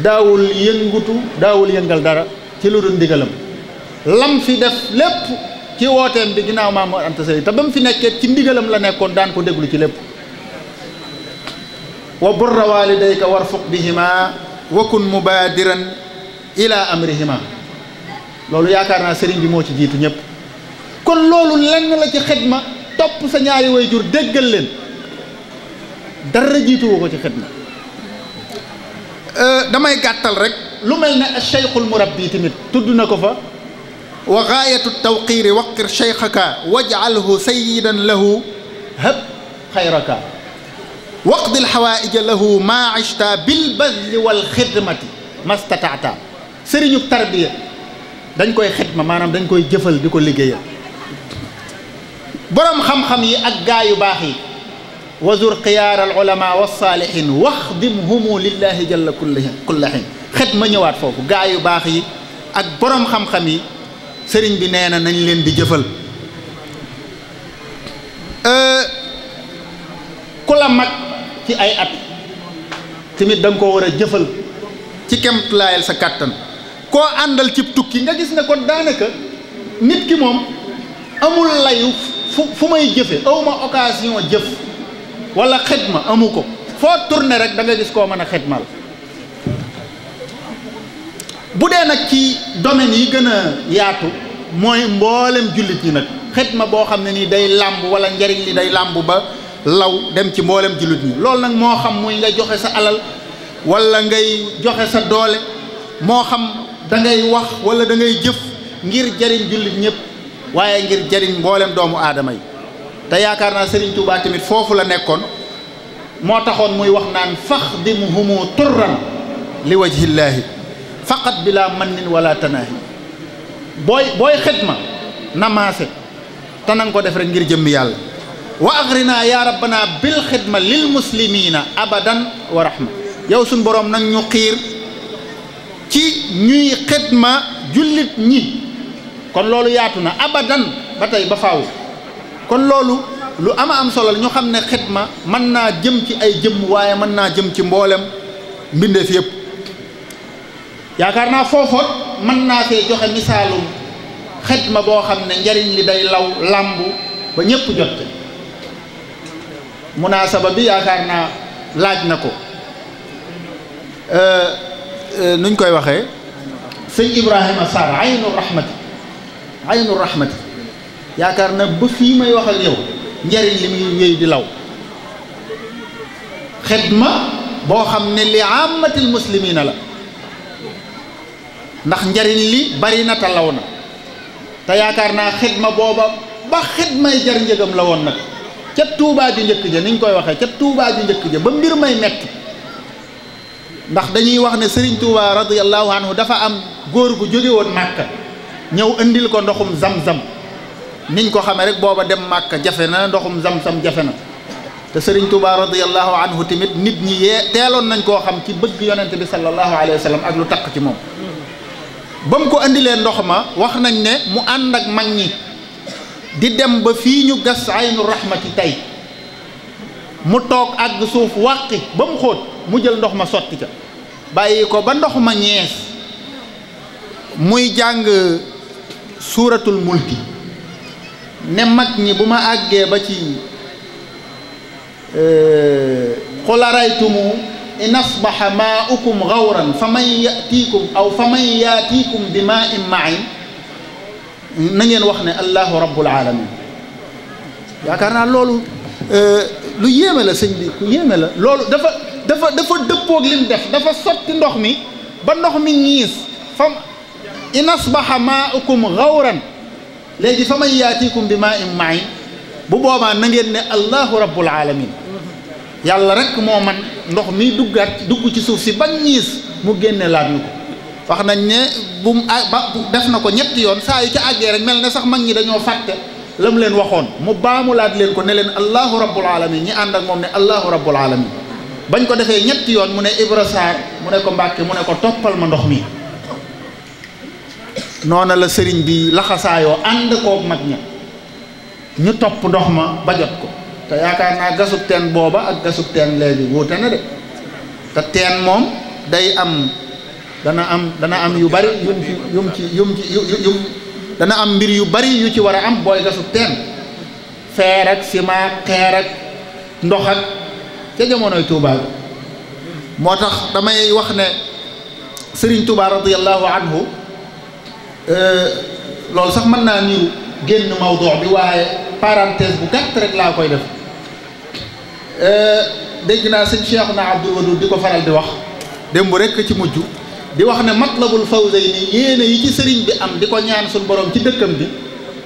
daawul yëngal dara ci lu dul ndigalam lam fi def lépp ci wooteem bi ginnaaw Maamoor Anta Sali te ba mu fi nekkee ci ndigalam la nekkoon daan ko déglu ci lépp wa burra walidayka warfuq bihima wa kun mubaadiran ila amrihima loolu yaakaar naa sëriñ bi moo ci jiitu ñëpp kon loolu lenn la ci xidma topp sa ñaari way jur déggal leen dara jiituwu ko ci xidma damay gàttal rek lu mel ne cheikhul murabbi tamit tudd na ko fa wa gaayatu tawqiiri waqir cheikhaka waj'alhu sayyidan lahu hab xayraka waqdi alxawaaija lahu maa ishta bil badli wal xidmati mastataata sëriñu tarbiya dañ koy xidma maanaam dañ koy jëfal di ko liggéeyal boroom xam-xam yi ak gaa yu baax yi wazur xiyaar al ulama wassaalihin waxdimhumu lillahi jalla kulla hin xidma ñëwaat foofu gaa yu baax yi ak boroom xam-xam yi sëriñ bi nee na nañ leen di jëfal ku la mag ci ay at tamit da nga koo war a jëfal ci kemtulaayal sa kàttan koo àndal cib tukki nga gis ne kon daanaka nit ki moom amul layu fu may jëfe awma occasion jëf wala xidma amu ko foo tourné rek da nga gis koo mën a xidmal bu dee nag ci domaine yi gën a yaatu mooy mboolem jullit ñi nag xidma boo xam ne nii day làmb wala njariñ li day làmb ba law dem ci mboolem jullit ñi loolu nag moo xam muy nga joxe sa alal wala ngay joxe sa doole moo xam da ngay wax wala da ngay jëf ngir jariñ jullit ñëpp waaye ngir jariñ mboolem doomu aadama yi te yaakaar naa Serigne Touba tamit foofu la nekkoon moo taxoon muy wax naan faxdimhumu turran li wajhillaahi faqat bila mannin wala tanaahi booy xidma namaase te nanga ko def rek ngir jëmmi yàlla wa agrina ya rabbana bil xidma lil muslimina abadan wa rahma yow suñ boroom nag ñu xiir ci ñuy xidma jullit ñi kon loolu yaatu na abadan ba tey ba faaw kon loolu lu ama am solo ñu xam ne xidma mën naa jëm ci ay jëmm waaye mën naa jëm ci mboolem mbindeef yëpp yaakaar naa foofoot mën naa fee joxe misaalum xidma boo xam ne njariñ li day law làmbu ba ñëpp jot munaasaba bi yaakaar naa laaj na ko nuñ koy waxee sëñ Ibrahima Sarr aynu rahmati yaakaar na ba fii may wax ak yow njariñ li muy wéy di law xidma boo xam ne li amatil muslimina la ndax njariñ li bari na te law na te yaakaar naa xidma booba ba xidmay jar njëgam la woon nag ca tuubaa ju njëkk ja niñ koy waxee ca tuubaa ju njëkk ja ba mbir may metti ndax dañuy wax ne Serigne Touba radiyallahu anhu dafa am góor gu jóge woon Màkka ñëw indil ko ndoxum zam-zam niñ ko xamee rek booba dem Màkka jafe na ndoxum zam-zam jafe na te Serigne Touba radiyallahu anhu tamit nit ñi teeloon nañ koo xam ci bëgg yonent bi sallallahu alayhi wa sallam ak lu taq ci moom ba mu ko indilee ndox ma wax nañ ne mu ànd ak mag ñi di dem ba fii ñu gas aynu rahmati tey mu toog àgg suuf wàqi ba mu xóot mu jël ndox ma sotti ca bàyyi ko ba ndox ma ñees muy jàng suuratul mulki ne mag ñi bu ma àggee ba ci qul araytumu in asbaha maa'ukum gawran fa man yatiikum aw fa man yaatiikum bi maa'in ma'in na ngeen wax ne allahu rabbul alamin yaakaar naa loolu lu yéeme la sëñ bi ku yéeme la loolu dafa dëppoog lim def dafa sotti ndox mi ba ndox mi ñiis fa in asbaha maa'ukum gawran léegi fa man yaatiikum bi maa'in ma'in bu boobaa na ngeen ne allahu rabbul alamin yàlla rek moo man ndox mi dugg ci suuf si ba ñiis mu génne laat ñu ko wax nañ ne def na ko ñetti yoon saa yu ca àggee rek mel ne sax mag ñi dañoo fàtte la mu leen waxoon mu baamulaat leen ko ne leen allahu rabbul alamin ñi ànd ak moom ne allahu rabbul alamin bañ ko defee ñetti yoon mu ne Ibra Sarr mu ne ko Mbàkke mu ne ko toppal ma ndox mi noona la sëriñ bi laxasaayoo ànd koog mag ña ñu topp ndox ma ba jot ko te yaakaar naa gasub teen booba ak gasub teen léegi wuute na de te teen moom day am dana am yu bari dana am mbir yu bari yu ci war a am booy gasub teen feer ak ciment xeer ak ndox ak ca jamonoy Tuubaa moo tax damay wax ne Sëriñ Tuubaa radiyallahu anhu loolu sax mën naa niru génn mawdu bi waaye parenthèse bu gàtt rek laa koy def dégg naa sëñ Cheikhouna Abdoul Wadoud di ko faral di wax démb rek ci mujj di wax ne Matlabul Fawzayni yéene yi ci sëriñ bi am di ko ñaan suñu borom ci dëkkam bi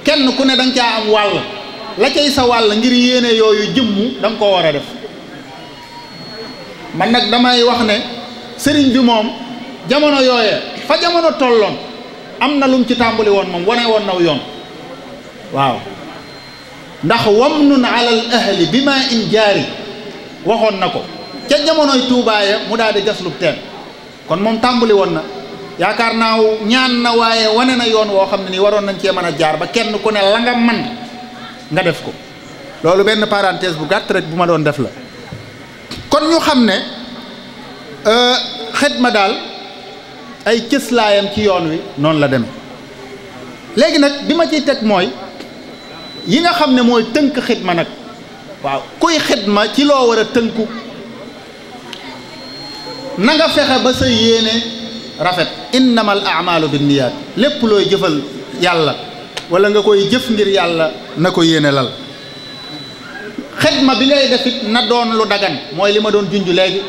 kenn ku ne da nga caa am wàll la cay sa wàll ngir yéene yooyu jëmmu da nga koo war a def man nag damay wax ne sëriñ bi moom jamono yooye fa jamono tolloon am na lum ci tàmbali woon moom wane woon naw yoon waaw ndax wamnun alal ahli bi ma in jaari waxoon na ko ca jamonoy tuubaaya mu daal di gaslub teen kon moom tàmbali woon na yaakaar naa ñaan na waaye wane na yoon woo xam ne nii waroon nañ cee mën a jaar ba kenn ku ne la nga man nga def ko loolu benn parenthèse bu gàtt rek bu ma doon def la kon ñu xam ne xidma daal ay cëslaayam ci yoon wi noonu la dem léegi nag bi ma ciy teg mooy yi nga xam ne mooy tënk xidma nag waaw kuy xidma ci loo war a tënku na nga fexe ba sa yéene rafet innamal a'malu binniyaat lépp looy jëfal yàlla wala nga koy jëf ngir yàlla na ko yéene lal xidma bi ngay def it na doon lu dagan mooy li ma doon junj léegi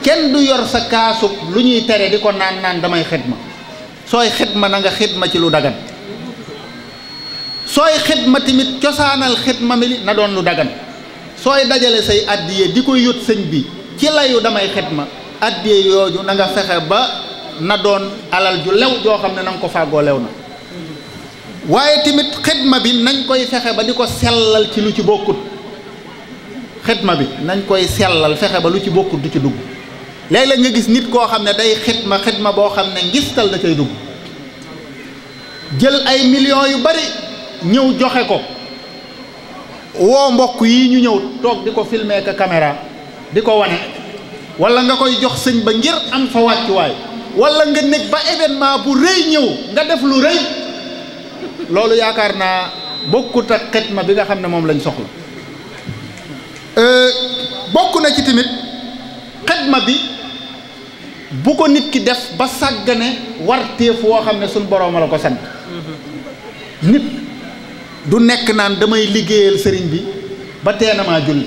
kenn du yor sa kaasub lu ñuy tere di ko naan damay xidma sooy xidma na nga xidma ci lu dagan sooy xidma tamit cosaanal xidma mi na doon lu dagan sooy dajale say addiye di ko yót sëñ bi ci layu damay xidma addiye yooju na nga fexe ba na doon alal ju lew joo xam ne na nga ko fàggoo lew na waaye tamit xidma bi nañ koy fexe ba di ko sellal ci lu ci bokkut xidma bi nañ koy sellal fexe ba lu ci bokkut du ci dugg léeg-léeg nga gis nit koo xam ne day xidma boo xam ne ngistal da cay dugg jël ay millions yu bari ñëw joxe ko woo mbokk yi ñu ñëw toog di ko filmer ka caméra di ko wane wala nga koy jox sëñ ba ngir am fa wàccuwaay wala nga nekk ba événement bu rëy ñëw nga def lu rëy loolu yaakaar naa bokkut ak xidma bi nga xam ne moom lañ soxla bokk na ci tamit xidma bi bu ko nit ki def ba sàggane warteef woo xam ne suñ boroom la ko sant nit du nekk naan damay liggéeyal sëriñ bi ba teenamaa julli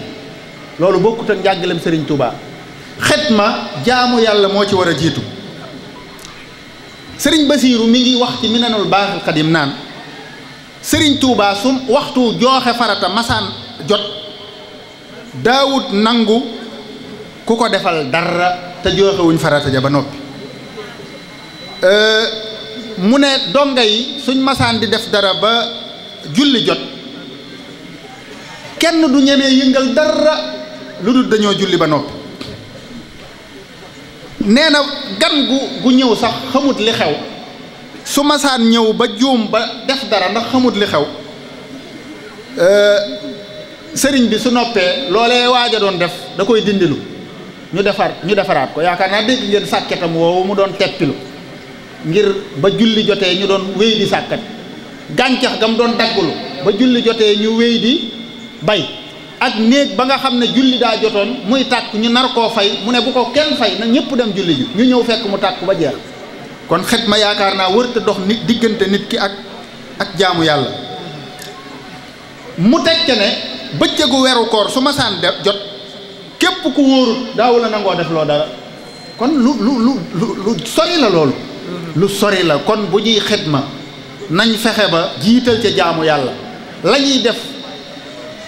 loolu bokkut ak njàngalem sëriñ Touba xidma jaamu yàlla moo ci war a jiitu sëriñ Basiiru mi ngi wax ci Minanul Baaxil Xadim naan sëriñ Touba su waxtu jooxe farata masaan jot daawut nangu ku ko defal dara te jooxewuñ farata ja ba noppi mu ne donga yi suñ masaan di def dara ba julli jot kenn du ñemee yëngal dara lu dul dañoo julli ba noppi nee na gan gu ñëw sax xamut li xew su masaan ñëw ba juum ba def dara ndax xamut li xew sëriñ bi su noppee loolee waaj a doon def da koy dindilu ñu defaraat ko yaakaar naa dégg ngeen sàkketam woowu mu doon teppilu ngir ba julli jotee ñu doon wéy di sàkkat gàncax gam doon daggulu ba julli jotee ñu wéy di bay ak néeg ba nga xam ne julli daa jotoon muy tàkk ñu nar koo fay mu ne bu ko kenn fay na ñëpp dem julli ji ñu ñëw fekk mu tàkk ba jeex kon xidma yaakaar naa wërta dox nit diggante nit ki ak jaamu yàlla mu teg ca ne bëccëgu weeru koor su masaan def jot képp ku wóorut daawu la nangoo def loo dara kon lu sori la loolu lu sori la kon bu ñuy xidma nañ fexe ba jiital ca jaamu yàlla la ñuy def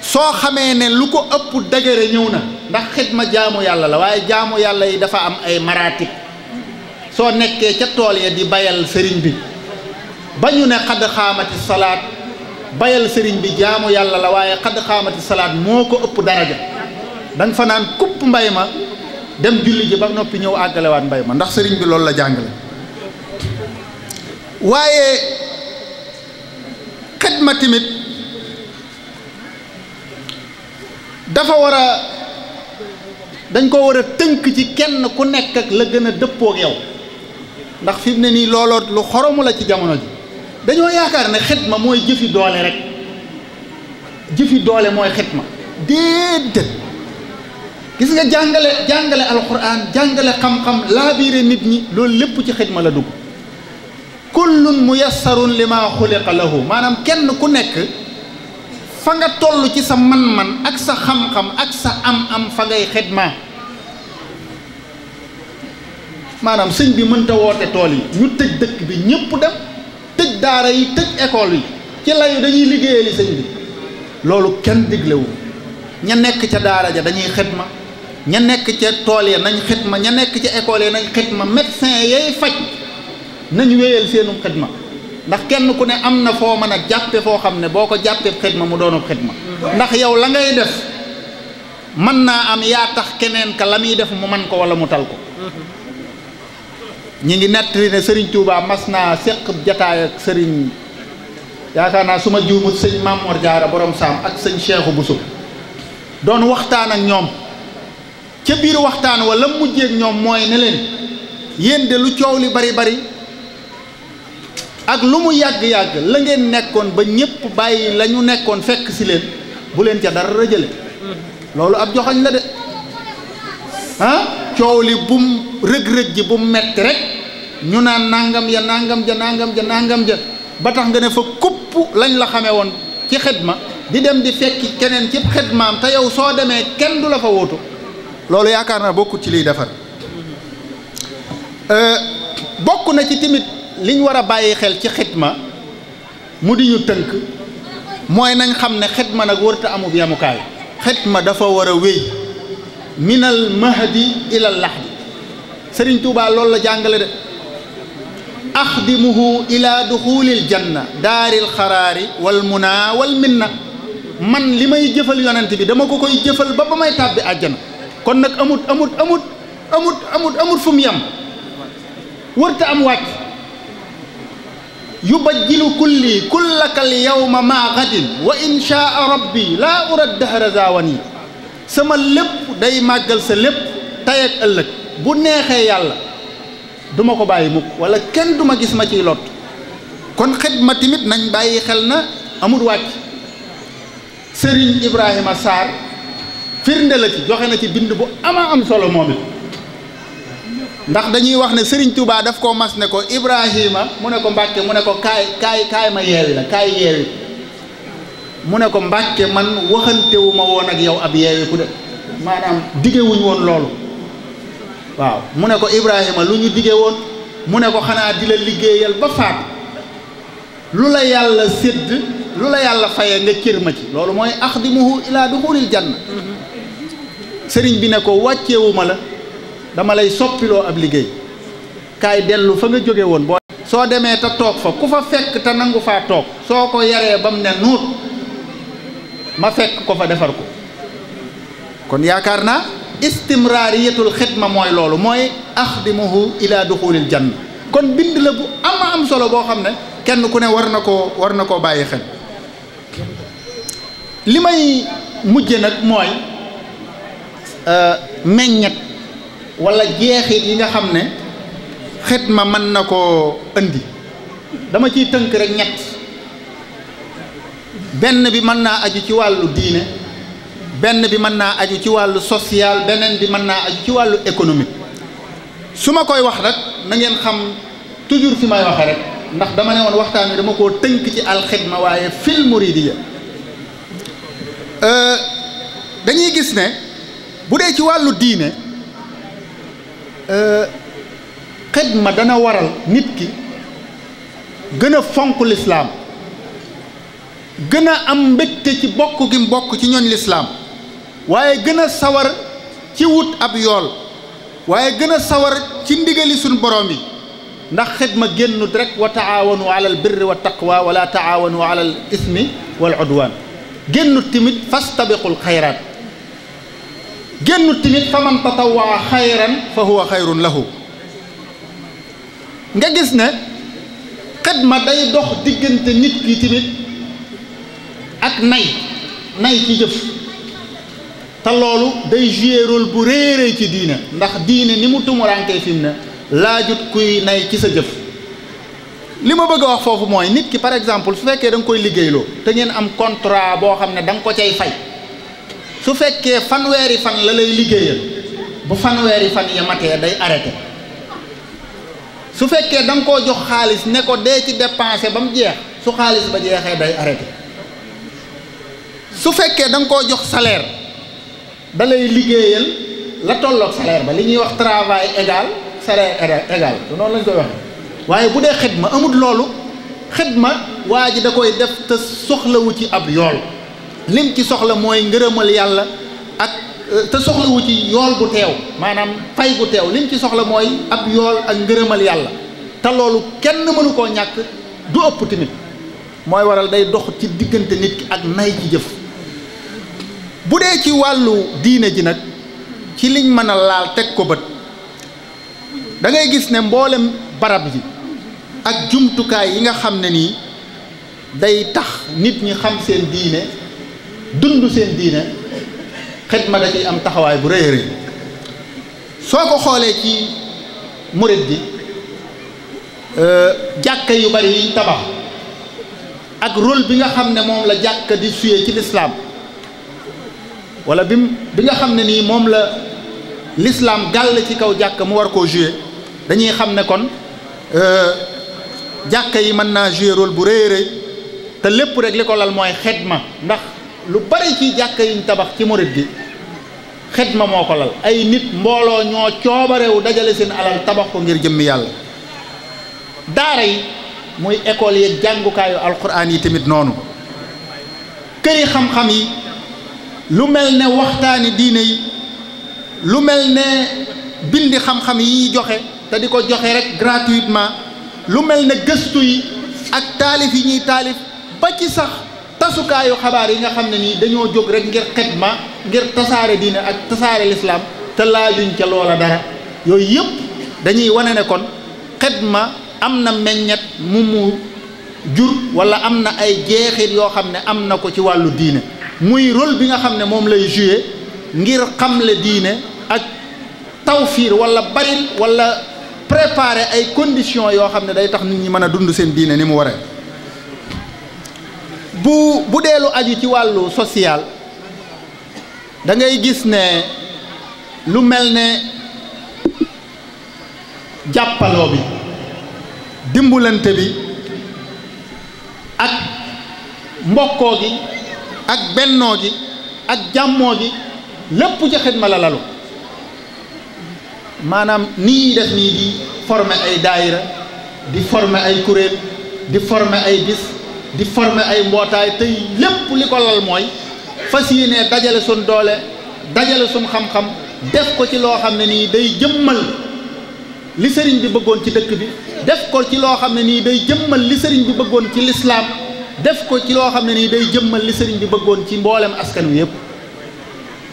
soo xamee ne lu ko ëpp dëgëre ñëw na ndax xidma jaamu yàlla la waaye jaamu yàlla yi dafa am ay maratib soo nekkee ca tool ya di bayal sëriñ bi ba ñu ne xadd xaamati salaat bayal sëriñ bi jaamu yàlla la waaye xadd xaamati salaat moo ko ëpp daraja da nga fa naan kupp mbay ma dem julli ji ba noppi ñëw àggalewaat mbay ma ndax sëriñ bi loolu la jàngale waaye xidma tamit dafa war a dañ ko war a tënk ci kenn ku nekk ak la gën a dëppoo ak yow ndax fi mu ne nii looloo lu xoromu la ci jamono ji dañoo yaakaar ne xidma mooy jëfi doole rek jëfi doole mooy xidma déedéet gis nga jàngale alquran jàngale xam-xam laabiire nit ñi loolu lépp ci xidma la dugg kullun muyassarun lima xuliqa lahu maanaam kenn ku nekk fa nga toll ci sa man-man ak sa xam-xam ak sa am-am fa ngay xidma maanaam sëñ bi mënta woote tool yi ñu tëj dëkk bi ñëpp dem tëj daara yi tëj école yi ci layu dañuy liggéeyali sëñ bi loolu kenn diglewu ña nekk ca daara ja dañuy xidma ña nekk ca tool ya nañ xidma ña nekk ca école ya nañ xidma médecin yay faj nañ wéyal seenum xidma ndax kenn ku ne am na foo mën a jàppe foo xam ne boo ko jàppee xidma mu doonub xidma ndax yow la ngay def mën naa am yaa tax keneen ka la muy def mu man ko wala mu tal ko ñi ngi nettali ne Serigne Touba mas naa séq jataay ak Serigne yaakaar naa su ma juumut sëñ Mamor Diarra borom saam ak sëñ Cheikhou Bousso doon waxtaan ak ñoom ca biir waxtaan wa la mujjee ak ñoom mooy ne leen yéen de lu coow li bari bari ak lu mu yàgg-yàgg la ngeen nekkoon ba ñépp bàyyi la ñu nekkoon fekk si leen bu leen ca dara jële loolu ab joxañ la de coow li bum rëg-rëg ji bu mu metti rek ñu naan nangam ja nangam ja nangam ja nangam ja ba tax nga ne fa kupp lañ la xamee woon ci xidma di dem di fekki keneen ci xidmaam te yow soo demee kenn du la fa wóotu loolu yaakaar naa bokkut ci liy defar bokk na ci tamit liñ war a bàyyi xel ci xidma mu di ñu tënk mooy nañ xam ne xidma nag warta amub yamukaay xidma dafa war a wéy minal mahdi ilal lahdi Sëriñ Tuubaa loolu la jàngale de axdimuhu ila duxulil janna daaril xaraari wal muna wal minna man li may jëfal yonent bi dama ko koy jëfal ba may tàbbi àjjana kon nag amut fu mu yem wërta am wàcc yubajjilu kulli kullakal yawma maa gadin wa inshaa rabbi laa urad dahra zawani sama lépp day màggal sa lépp tey ak ëllëg bu neexee yàlla duma ko bàyyi mukk wala kenn duma gis ma ciy lot kon xidma tamit nañ bàyyi xel na amul wàcc Serigne Ibrahima Sarr firnde la ci joxe na ci bind bu ama am solo moom it ndax dañuy wax ne Serigne Touba daf koo mas ne ko Ibrahima mu ne ko Mbàkke mu ne ko kaay ma yeewi la kaay yeewi mu ne ko Mbàkke man waxantewu ma woon ak yow ab yeewi ku de maanaam diggewuñ woon loolu waaw mu ne ko Ibrahima lu ñu dige woon mu ne ko xanaa di la liggéeyal ba faat lu la yàlla sédd lu la yàlla faye nga cër ma ci loolu mooy axdimuhu ila duxulil janna sëriñ bi ne ko wàccewuma la dama lay soppiloo ab liggéey kaay dellu fa nga jóge woon boo soo demee te toog fa ku fa fekk te nangu faa toog soo ko yaree ba mu ne nuut ma fekk ko fa defar ko kon yaakaar naa istimraariyatul xidma mooy loolu mooy axdimuhu ila duxulil janna kon bind la bu am solo boo xam ne kenn ku ne war na koo bàyyi xel li may mujje nag mooy meññet wala jeexit yi nga xam ne xidma mën na koo indi dama ciy tënk rek ñett benn bi mën naa aju ci wàllu diine benn bi mën naa aju ci wàllu social beneen bi mën naa aju ci wàllu économique su ma koy wax rek na ngeen xam toujours fi may waxe rek ndax dama ne woon waxtaan wi dama koo tënk ci alxidma waaye fil muridiya dañuy gis ne bu dee ci wàllu diine xidma dana waral nit ki gën a fonk lislaam gën a am mbégte ci bokk gi mu bokk ci ñooñ lislaam waaye gën a sawar ci wut ab yool waaye gën a sawar ci ndigali suñ borom yi ndax xidma génnut rek wa taawanu ala al birri wa taqwa wala taawanu ala al ismi wal udwan génnut tamit fastabiqul xayraat génnut tamit fa man tatawaa xayran fa huwa xayrun lahu nga gis ne xidma day dox diggante nit ki tamit ak nay ci jëf te loolu day jouer rôle bu réeree ci diine ndax diine ni mu tumurankee fi mu ne laajut kuy nay ci sa jëf. li ma bëgg a wax foofu mooy nit ki par exemple su fekkee da nga koy liggéeyloo te ngeen am contrat boo xam ne da nga ko cay fay su fekkee fanweeri fan la lay liggéeyal bu fanweeri fan ya matee day arrêté su fekkee da nga koo jox xaalis ne ko dee ci dépensé ba mu jeex su xaalis ba jeexee day arrêté su fekkee da nga koo jox salaire da lay liggéeyal la tolloog salaire ba li ñuy wax travail égal salaire égal du noonu lañ koy waxee waaye bu dee xidma amul loolu xidma waa ji da koy def te soxlawu ci ab yool lim ci soxla mooy ngërëmal yàlla ak te soxlawu ci yool bu teew maanaam fay bu teew lim ci soxla mooy ab yool ak ngërëmal yàlla te loolu kenn mënu koo ñàkk du ëpp tamit mooy waral day dox ci diggante nit ki ak nay ci jëf. bu dee ci wàllu diine ji nag ci liñ mën a laal teg ko bët da ngay gis ne mboolem barab yi ak jumtukaay yi nga xam ne nii day tax nit ñi xam seen diine dund seen diine xidma da ciy am taxawaay bu rëy a rëy soo ko xoolee ci murit gi jàkka yu bari yiñ tabax ak rôle bi nga xam ne moom la jàkka di suyee ci lislaam wala bi nga xam ne nii moom la lislaam gàll ci kaw jàkka mu war koo jouer dañuy xam ne kon jàkka yi mën naa jouer rôle bu rëy a rëy te lépp rek li ko lal mooy xidma ndax lu bari ci jàkka yiñ tabax ci murit gi xidma moo ko lal ay nit mbooloo ñoo coobarewu dajale seen alal tabax ko ngir jëmmi yàlla. daara yi muy école yeeg jàngukaayu alquran yi tamit noonu këri xam-xam yi lu mel ne waxtaani diine yi lu mel ne bindi xam-xam yi ñuy joxe te di ko joxe rek gratuitement lu mel ne gëstu yi ak taalif yi ñuy taalif ba ci sax tasukaayu xabaar yi nga xam ne nii dañoo jóg rek ngir xidma ngir tasaare diine ak tasaare lislaam te laajuñ ca loola dara yooyu yëpp dañuy wane ne kon xidma am na meññet mu jur wala am na ay jeexit yoo xam ne am na ko ci wàllu diine muy rôle bi nga xam ne moom lay jouer ngir xamle diine ak tawfiir wala baril wala préparer ay conditions yoo xam ne day tax nit ñi mën a dund seen diine ni mu waree. bu dee lu aju ci wàllu social da ngay gis ne lu mel ne jàppaloo bi dimbulante bi ak mbokkoo gi ak bennoo gi ak jàmmoo gi lépp ci xidma la lalu maanaam nii def nii di former ay daayira di former ay kuréel di former ay bis di former ay mbootaay tey lépp li ko lal mooy fas yéene dajale suñ doole dajale suñ xam-xam def ko ci loo xam ne nii day jëmmal li sëriñ bi bëggoon ci dëkk bi def ko ci loo xam ne nii day jëmmal li sëriñ bi bëggoon ci lislaam def ko ci loo xam ne nii day jëmmal li sëriñ bi bëggoon ci mboolem askan wi yëpp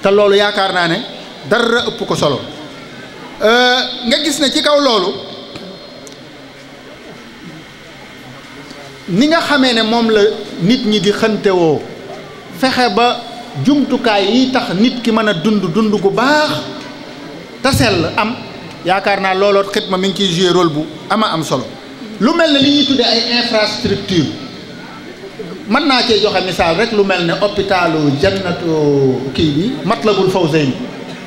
te loolu yaakaar naa ne dara ëpp ko solo nga gis ne ci kaw loolu ni nga xamee ne moom la nit ñi di xëntewoo fexe ba jumtukaay yi tax nit ki mën a dund gu baax te sell am yaakaar naa looloot xidma mi ngi ciy jouer rôle bu ama am solo lu mel ne li ñuy tuddee ay infrastructure mën naa cee joxe misaal rek lu mel ne hôpitalu jannatu kii bi Matlabul Fawzayni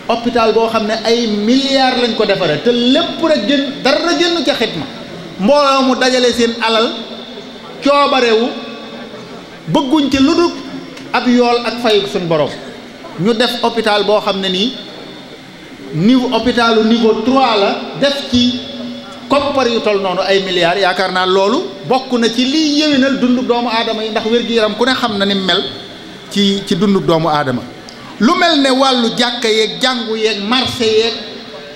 hôpital boo xam ne ay milliards lañ ko defaree te lépp rek dara génn ca xidma mbooloo mu dajale seen alal coobarewu bëgguñ ci lu dul ab yool ak fayuk suñ borom ñu def hôpital boo xam ne nii niveau hôpitalu niveau 3 la def ci koppar yu tol noonu ay milliards yaakaar naa loolu bokk na ci liy yéwénal dundu doomu aadama yi ndax wér-gi-yaram ku ne xam na ni mel ci dundu doomu aadama lu mel ne wàllu jàkka yeeg jàngu yeeg marché yeeg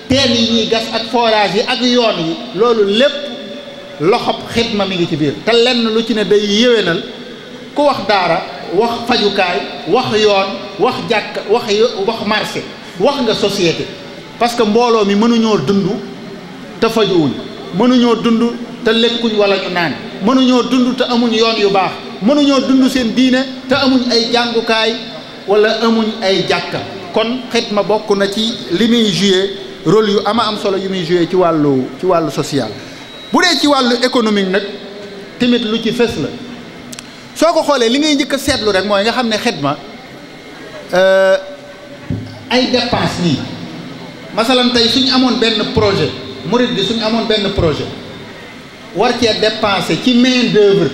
teen yi ñuy gas ak forage yi ak yoon yi loolu lépp loxob xidma mi ngi ci biir te lenn lu ci ne day yéwénal ku wax daara wax fajukaay wax yoon wax jàkka wax marché wax nga société parce que mbooloo mi mënuñoo dund te fajuwuñ mënuñoo dund te lekkuñ wala ñu naan mënuñoo dund te amuñ yoon yu baax mënuñoo dund seen diine te amuñ ay jàngukaay wala amuñ ay jàkka kon xidma bokk na ci li muy joué rôle yu ama am solo yu muy joué ci wàllu social. bu dee ci wàllu économique nag tamit lu ci fës la soo ko xoolee li ngay njëkk a seetlu rek mooy nga xam ne xidma ay dépense nii masalan tey suñu amoon benn projet murid bi suñu amoon benn projet war cee dépenser ci main d'œuvre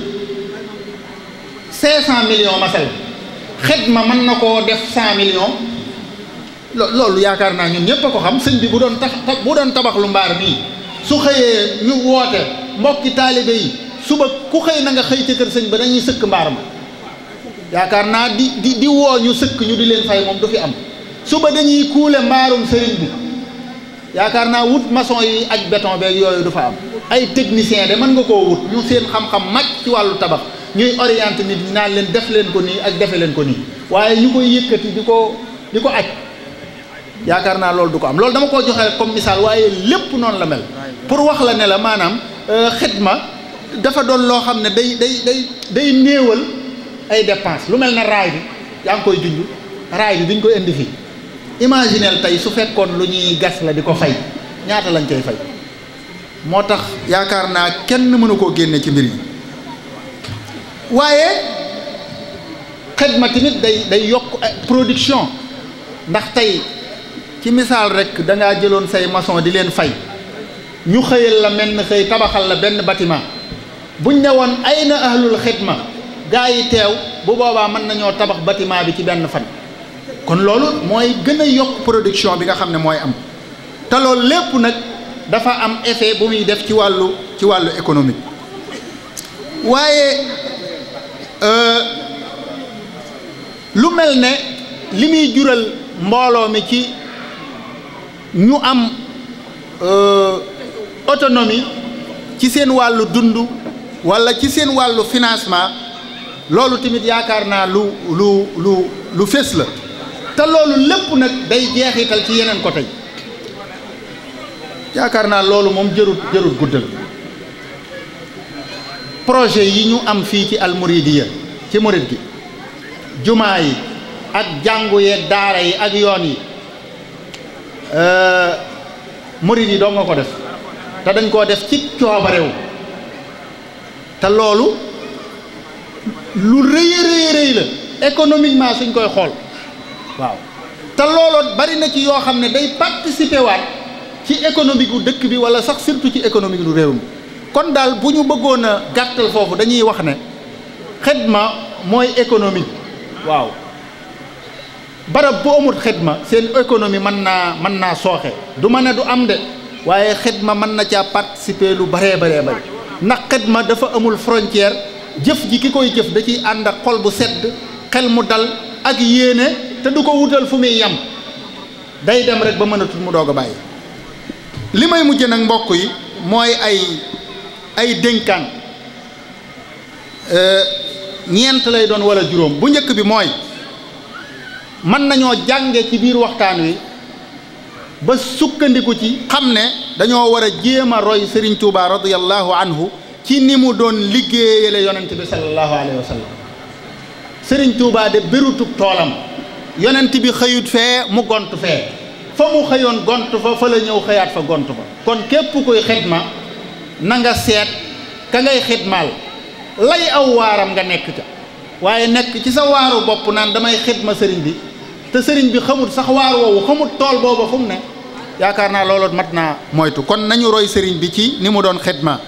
500 millions masal xidma mën na koo def 100 millions loolu yaakaar naa ñun ñëpp a ko xam. sëñ bi bu doon tabax lu mbaar nii su xëyee ñu woote mbokki taalibe yi suba ku xëy na nga xëy ci kër sëñ ba dañuy sëkk mbaar ma yaakaar naa di woo ñu sëkk ñu di leen fay moom du fi am. suba dañuy kuule mbaarum sëriñ bi yaakaar naa wut maçon yi aj béton beeg yooyu du fa am. ay technicien de mën nga koo wut ñu seen xam-xam màcc ci wàllu tabax ñuy orienté nit naan leen def leen ko nii ak defe leen ko nii waaye ñu koy yëkkati di ko aj yaakaar naa loolu du ko am. loolu dama koo joxe comme misaal waaye lépp noonu la mel pour wax la ne la maanaam xidma dafa doon loo xam ne day néewal ay dépense. lu mel ne raay bi yaa ngi koy junj raay bi biñ ko indi fii imaginel tey su fekkoon lu ñuy gas la di ko fay ñaata lañ koy fay. moo tax yaakaar naa kenn mënu koo génne ci mbir yi waaye xidma tamit day yokk production ndax tey ci misaal rek da ngaa jëloon say maçon di leen fay ñu xëyal la mel na xëy tabaxal la benn bâtiment buñ ne woon ay na ahlul xidma gaa yi teew bu boobaa mën nañoo tabax bâtiment bi ci benn fan. kon loolu mooy gën a yokk production bi nga xam ne mooy am te loolu lépp nag dafa am effet bu muy def ci wàllu économique. waaye lu mel ne li muy jural mbooloo mi ci ñu am autonomie ci seen wàllu dund walla ci seen wàllu financement loolu tamit yaakaar naa lu fés la te loolu lépp nag day jeexital ci yeneen côté yi yaakaar naa loolu moom jërut guddal. projet yi ñu am fii ci almuridiya ci murid gi jumaa yi ak jàngu yeeg daara yi ak yoon yi murid yi doo nga ko def te dañ koo def ci coobarew te loolu lu rëy la économiquement suñ koy xool waaw te looloo bari na ci yoo xam ne day participer waat ci économique gu dëkk bi wala sax surtout ci économique lu réew mi. kon daal bu ñu bëggoon a gàttal foofu dañuy wax ne xidma mooy économique waaw barab bu amul xidma seen économie mën naa sooxe du ma ne du am de waaye xidma mën na caa participer lu baree bari ndax xidma dafa amul frontière jëf ji ki koy jëf da ciy ànd ak xol bu sedd xel mu dal ak yéene te du ko wutal fu muy yem day dem rek ba mënatul mu doog a bàyyi. li may mujj nag mbokk yi mooy ay dénkaan ñeent lay doon wala juróom. bu njëkk bi mooy mën nañoo jànge ci biir waxtaan wi ba sukkandiku ci xam ne dañoo war a jéem a roy Serigne Touba radiyallahu anhu ci ni mu doon liggéeyale yonent bi sallallahu alayhi wa sallam. Serigne Touba de bérutub toolam yonent bi xëyut fee mu gont fee fa mu xëyoon gont fa la ñëw xëyaat fa gont fa. kon képp koy xidma na nga seet ka ngay xidmaal lay aw waaram nga nekk ca waaye nekk ci sa waaru bopp naan damay xidma sëriñ bi te sëriñ bi xamut sax waar woowu xamut tool booba fu mu ne yaakaar naa loolu mat naa moytu. kon nañu roy sëriñ bi ci ni mu doon xidma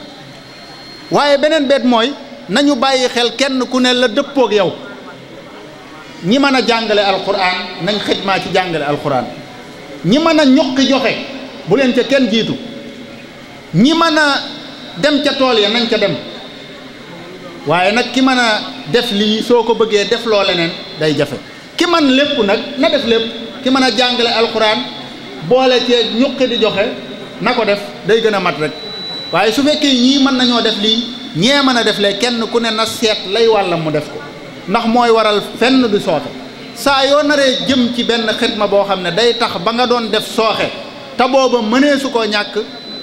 waaye beneen beet mooy nañu bàyyi xel kenn ku ne la dëppoog yow. ñi mën a jàngale alquran nañ xidma ci jàngale alquran ñi mën a ñuqi joxe bu leen ca kenn jiitu ñi mën a dem ca tool ya nañ ca dem waaye nag ki mën a def lii soo ko bëggee def loo leneen day jafe. ki man lépp nag na def lépp ki mën a jàngale alxuraan boole cee ñuqi di joxe na ko def day gën a mat rek waaye su fekkee ñii mën nañoo def lii ñee mën a def lee kenn ku ne na seet lay wàllam mu def ko ndax mooy waral fenn du sooxe. saa yoo naree jëm ci benn xidma boo xam ne day tax ba nga doon def sooxe te booba mënee su koo ñàkk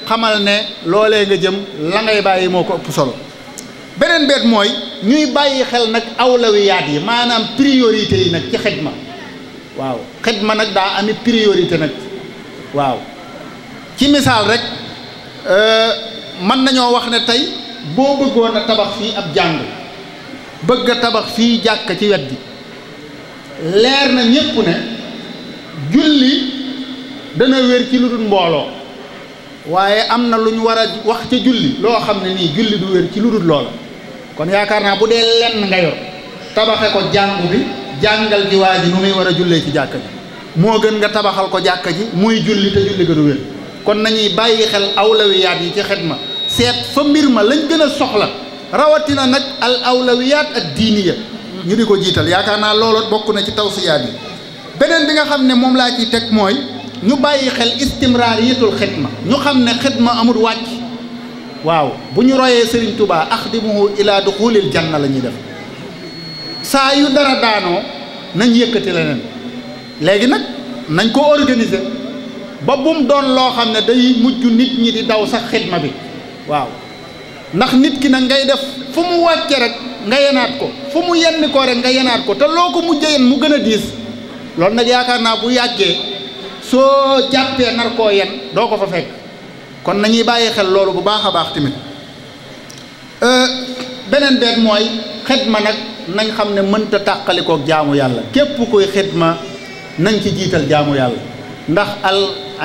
xamal ne loolee nga jëm la ngay bàyyi moo ko ëpp solo. beneen beet mooy ñuy bàyyi xel nag awlawiyaat yi maanaam priorité yi nag ci xidma waaw xidma nag daa ami priorité nag waaw ci misaal rek mën nañoo wax ne tey boo bëggoon a tabax fii ab jàng bëgg a tabax fii jàkka ci wet gi leer na ñépp ne julli dana wér ci lu dul mbooloo waaye am na lu ñu war a wax ca julli loo xam ne nii julli du wér ci lu dul loola kon yaakaar naa bu dee lenn nga yor tabaxe ko jàngu bi jàngal ji waa ji nu muy war a jullee ci jàkka ji moo gën nga tabaxal ko jàkka ji muy julli te julli ga du wér kon nañuy bàyyi xel awlawiyaat yi ci xidma seet fa mbir ma lañ gën a soxla rawatina nag al awlawiyaat ad diiniya ñu di ko jiital yaakaar naa loolu bokk na ci tawsiyaat yi beneen bi nga xam ne moom laa ciy teg mooy ñu bàyyi xel istimraariyatul xidma ñu xam ne xidma amul wàcc waaw bu ñu royee Serigne Touba axdimuhu ila duxulil janna la ñuy def saa yu dara daanoo nañ yëkkati leneen léegi nag nañ ko organiser ba bum doon loo xam ne day mujj nit ñi di daw sax xidma bi waaw ndax nit ki nag ngay def fu mu wàcce rek nga yenaat ko fu mu yenni ko rek nga yenaat ko te loo ko mujjee yen mu gën a diis loolu nag yaakaar naa bu yàggee soo jàppee nar koo yen doo ko fa fekk kon nañuy bàyyi xel loolu bu baax a baax tamit beneen beet mooy xidma nag nañ xam ne mënta tàqalikook jaamu yàlla képp kuy xidma nañ ci jiital jaamu yàlla ndax al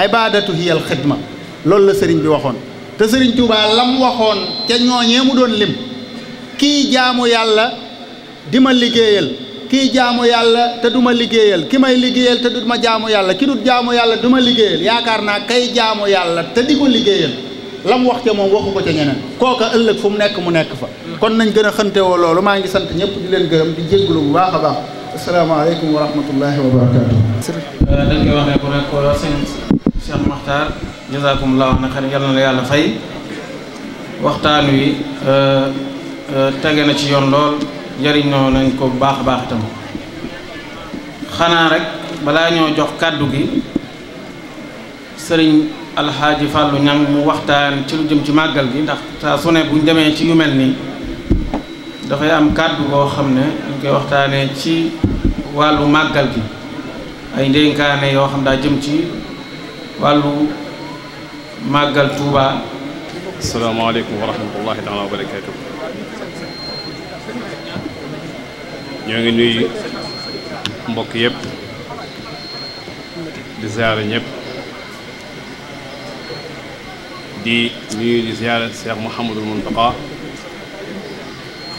ibadatu hiya al xidma loolu la sëriñ bi waxoon te sëriñ Tuubaa lam waxoon ca ñooñee mu doon lim kii jaamu yàlla di ma liggéeyal kii jaamu yàlla te du ma liggéeyal ki may liggéeyal te du ma jaamu yàlla ki dut jaamu yàlla du ma liggéeyal yaakaar naa kay jaamu yàlla te di ko liggéeyal lam wax ca moom waxu ko ca ñeneen kooka ëllëg fu mu nekk fa kon nañ gën a xantewoo loolu maa ngi sant ñëpp di leen gërëm di jégglu bu baax a baax asalaamaaleykum wa rahmatullahi wa barakaatu. dañ koy wax ne ko rek sëñ Cheikh Makhtar jazakumullahu xayran yal na la yàlla fay waxtaan wi tege na ci yoon lool jëriñoo nañ ko bu baax a baax itam xanaa rek balaa ñoo jox kàddu gi sëriñ alxaaji Fàllu Ñang mu waxtaan ci lu jëm ci màggal gi ndax saa su ne buñ demee ci yu mel nii dafay am kàddu boo xam ne dañ koy waxtaanee ci wàllu màggal gi ay ndénkaane yoo xam daa jëm ci wàllu màggal Tuuba. asalaamaaleykum wa rahmatullahi taala wa barakaatu. ñoo ngi nuyu mbokk yëpp di ziyaara ñëpp di nuyu di ziyaara Cheikh Mouhamadul Mountakha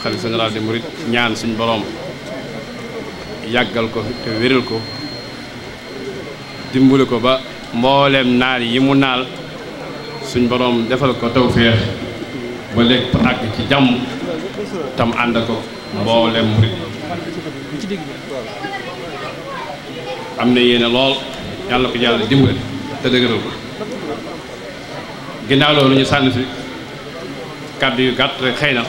xalifa général des mourides ñaan suñ boroom yàggal ko te wéral ko dimbali ko ba mboolem naal yi mu naal suñ boroom defal ko tawféex ba léegi àgg ci jàmm tam ànd ko mboolem murid am na yéene lool yàlla ko yàlla dimbali te dëgëral ko ginnaaw loolu ñu sànni fi kàddu yu gàtt rek xëy na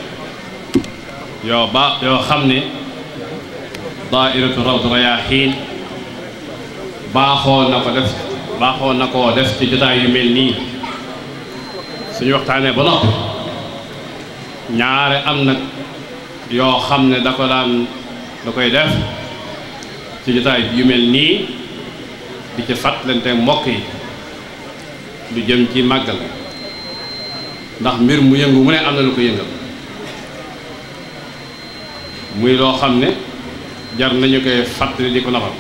yoo xam ne daairatu Rawdu Rayaahiin baaxoo na koo def ci jotaay yu mel nii suñu waxtaanee ba noppi ñaare am nag yoo xam ne da koy def ci jotaay yu mel nii di ci fàttalante mbokk yi lu jëm ci màggal ndax mbir mu yëngu mu ne am na lu ko yëngal muy loo xam ne jar nañu koy fàttali di ko nafal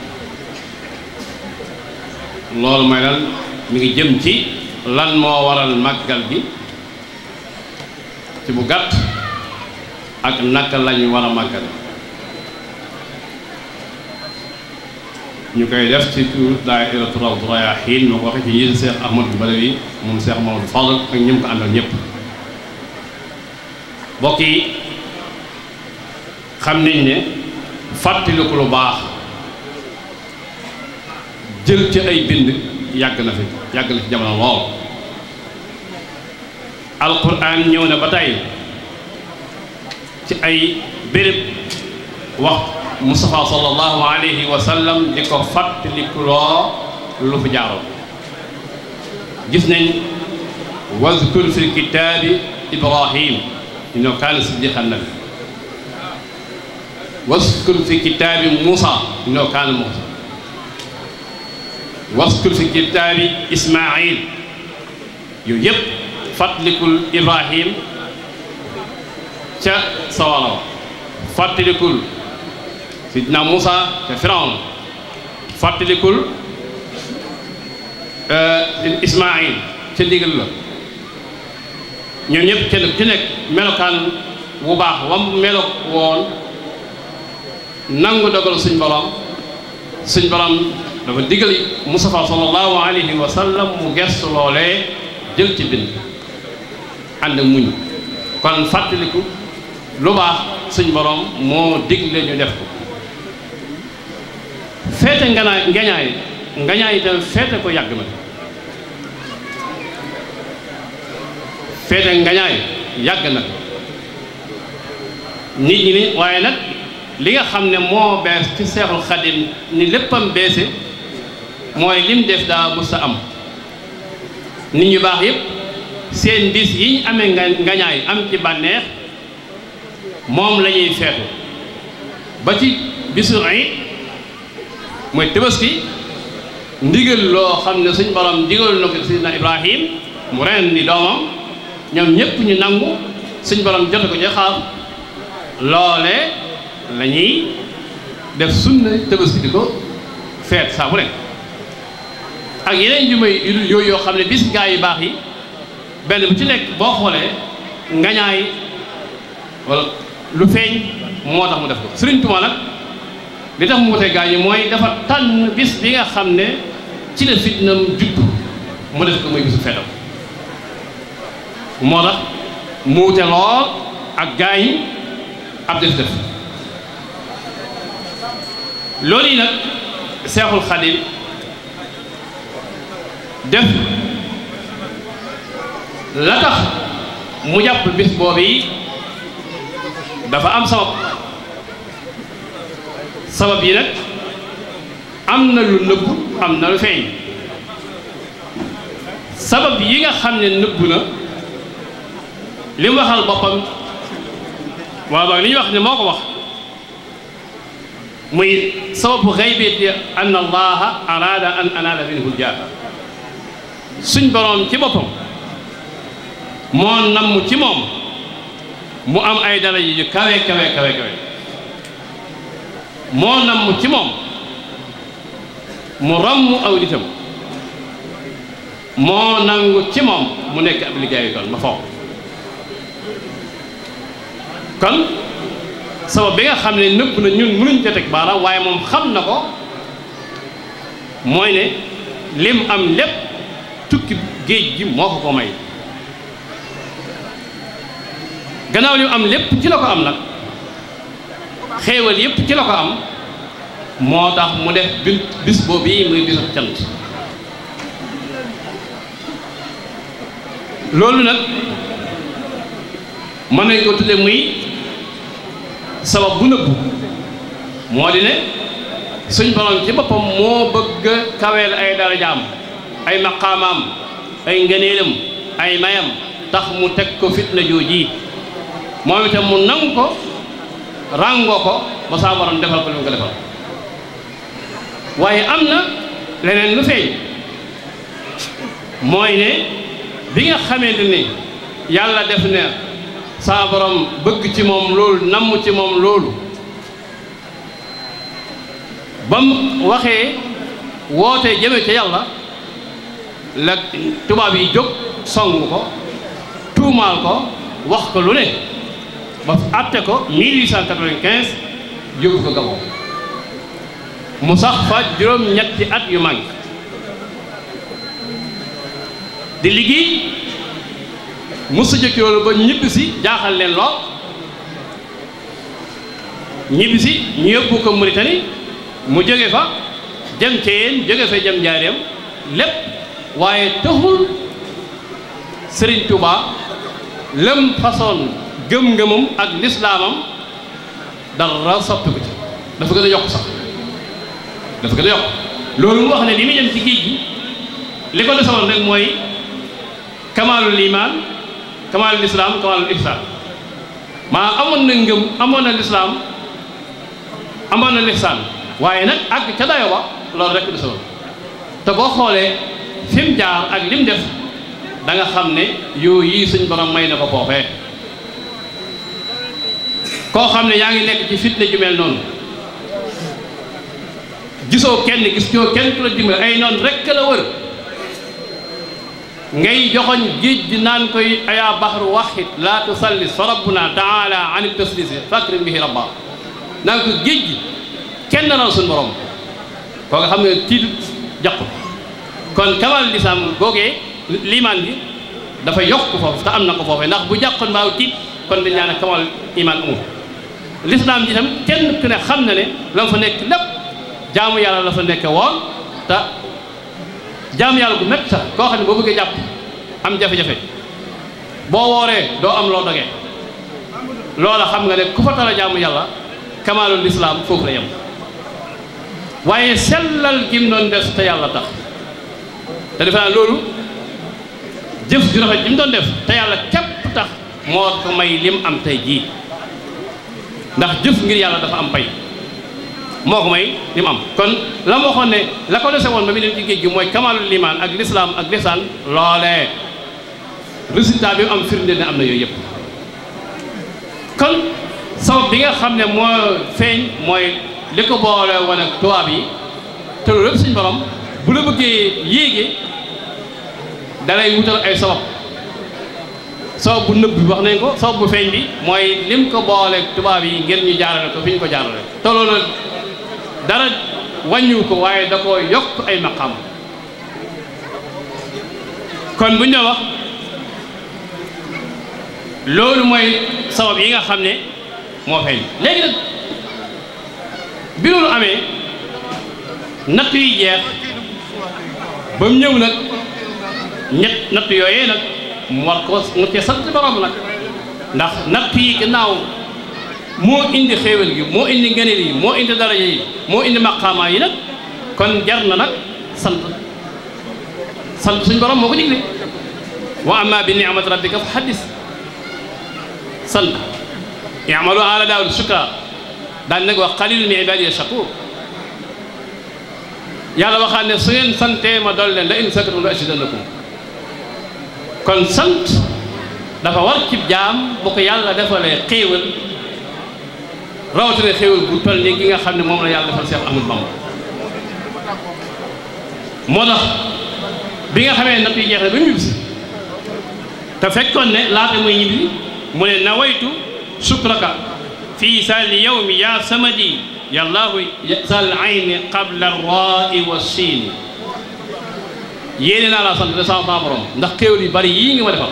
loolu mooy lan mi ngi jëm ci lan moo waral màggal gi ci bu gàtt ak naka lañu war a màggal ñu koy def ci tur daairatu Rawdu Rayaahiin moo ko waxee ci njiitu Cheikh Ahmadou Badawi moom Cheikh Mamadou Fadal ak ñi mu ko àndal ñëpp mbokk yi xam nañ ne fàttaliku lu baax jël ci ay bind yàgg na ci jamono lool alquran ñëw na ba tey ci ay béréb wax Mustafa sallallahu alayhi wa sallam di ko fàttalikuloo lu fi jaaroon gis nañ wazkur fi kitaabi Ibrahim innahu kaana siddiqan nabiyya wazkur fi kitaabi Muusa innahu kaana mukhtaran waskur fi kitaabi Ismaayil yooyu yëpp fàttalikul Ibrahim ca sawara wa fàttalikul sidna Muusa ca Firawna fàttalikul Ismaayil ca ndigal la ñoom ñëpp kenn ci nekk melokaan bu baax wam melok woon nangu dogal suñ borom dafa digal Mustafa sallallahu alayhi wa sallam mu gestu loolee jël ci bind ànd ak muñ kon fàttaliku lu baax suñ borom moo digle ñu def ko feete ngañaay itam feete ko yàgg na feete ngañaay yàgg na nit ñi ni waaye nag li nga xam ne moo bees ci Seexul Xadim ni léppam beese mooy lim def daa bu sa am nit ñu baax yépp seen bis yi ñu amee ngañaay am ci bànneex moom la ñuy feetu ba ci bisu ay mooy Tabaski ndigal loo xam ne suñ borom digal na ko Seydina Ibrahim mu ren di doomam ñoom ñépp ñu nangu suñ borom jote ko ci xaar loole la ñuy def sunna Tabaski di ko feet saa bu nekk ak yeneen yu may yooyu yoo xam ne bis gaa yu baax yi benn bu ci nekk boo xoolee ngañaay wala lu feeñ moo tax mu def ko Sëriñ Tuubaa nag li tax mu wutee gaa yi mooy dafa tànn bis bi nga xam ne ci la fitnam juddu mu def ko muy bisu feetam moo tax mu wute lool ak gaa yi ab def loolu yi nag Seexul Xadim def la tax mu jàpp bis boobu yi dafa am sabab yi nag am na lu nëbbu am na lu feeñ sabab yi nga xam ne nëbbu na li mu waxal boppam waaw waaw li ñu wax ne moo ko wax muy sababu xaybati an allaha arada an anaala minhu jaata suñ boroom ci boppam moo namm ci moom mu am ay daraja yu kawe moo namm ci moom mu ràmm aw nitam moo nangu ci moom mu nekk ab liggéeyu kon ma foofu kon sabab bi nga xam ne nëbb na ñun mënuñ ca teg baaraam waaye moom xam na ko mooy ne lim am lépp tukki géej gi moo ko may gannaaw lim am lépp ci la ko am nag xéewal yépp ci la ko am moo tax mu def bis boobu yi muy bisu cant loolu nag mën nañ ko tudde muy sabab bu nëbbu moo di ne suñ borom ci boppam moo bëgg a kaweel ay darajaam ay maqaamaam ay ngëneelam ay mayam tax mu teg ko fitna jooji moom itam mu nangu ko ràngoo ko ba saa borom defal ko li mu ko defal waaye am na leneen lu feeñ mooy ne bi nga xamante ni yàlla def ne saa borom bëgg ci moom loolu namm ci moom loolu ba mu waxee woote jëme ca yàlla la tubaab yi jóg song ko tuumaal ko wax ko lu ne ba àtte ko 1895 yóbbu ko Gabon mu sax fa juróom-ñetti at yu mag di liggéey musu jëkk loolu ba ñibbisi jaaxal leen lool ñibbisi ñu yóbbu ko Mauritanie mu jóge fa jëm Thièyène jóge fa jëm Njaaréem lépp waaye taxul Serigne Touba lëm façon gëm-ngëmam ak lislaamam dara soppi ko ci dafa gën a yokk sax dafa gën a yokk loolu mu wax ne li muy dem ci géej gi li ko desoon rek mooy kamaalul iman kamaalul islam kamaalul ihsan maa amoon na ngëm amoon na lislaam amoon na lihsaan waaye nag àgg ca dayo ba loolu rek desoon te boo xoolee fi mu jaar ak lim def da nga xam ne yooyu yii suñ borom may na ko foofee koo xam ne yaa ngi nekk ci fitna ju mel noonu gisoo kenn ku la dimbali ay noonu rekk la wër ngay joxoñ géej di naan koy ayaa baxru waxit laa tusallis fa rabbuna taala an taslisi fakrim bihi rabba naan ko géej gi kenn na suñ borom koo nga xam ne tiit jàqu kon kamal lislaam googee liimaan bi dafa yokk foofu te am na ko foofee ndax bu jàqoon mbaaw tiit kon dañ ñaan kamal imaan amul lislaam ji tam kenn ku ne xam na ne la fa nekk lépp jaamu yàlla la fa nekke woon te jaamu yàlla bu métti sax koo xam ne boo bëggee jàpp am jafe-jafe boo wooree doo am loo dogee loola xam nga ne ku fa tala jaamu yàlla kamaalul lislaam foofu la yem waaye sellal gim doon def te yàlla tax te defe naa loolu jëf ju rafet ji mu doon def te yàlla képp tax moo ko may lim am tey jii ndax jëf ngir yàlla dafa am pay moo ko may lim am kon la ma waxoon ne la ko dese woon ba mu dem ci géej gi mooy kamalul limaan ak lislaam ak lisaan loolee résultat bi mu am firnde ne am na yooyu yëpp kon sabab bi nga xam ne moo feeñ mooy li ko boole woon ak tubaab yi te loolu lépp suñu borom bu la bëggee yéege dalay wutal ay sabab bu nëbb bi wax nañ ko sabab bu feeñ bi mooy lim ko booleeg tubaab yi ngir ñu jaarale ko fi ñu ko jaarale te loolu dara wàññiwu ko waaye da koo yokk ay maqaam kon bu ñu wax loolu mooy sabab yi nga xam ne moo feeñ léegi nag bi loolu amee natt yi jeex ba mu ñëw nag natt yooyee nag mu war ko mu cee sant borom nag ndax natt yi gannaaw moo indi xéewal gi moo indi ngëneel yi moo indi daraja yi moo indi maqaamaa yi nag kon jar na nag sant suñ borom moo ko digle wa amma bi ni'mati rabbika fa haddis sant i'malu ala daawuda shukra daan nag wax qalilun min ibadiya shakur yàlla waxaat ne su ngeen santee ma dool leen la in shakartum la azidannakum kon sant dafa war ci jaam bu ko yàlla defalee xéewal rawatina xéewal bu toll nii gi nga xam ne moom la yàlla defal Cheikh Ahmadou Bamba moo tax bi nga xamee natt yi jeex na ba ñibbisi te fekkoon ne laata muy ñibbi mu ne nawaytu sukraka fii sali yawmi ya samadi yàllaahu sal ayni qabla rai wa siini yéene naa laa sant de sama borom ndax xéewal yu bari yii nga ma defal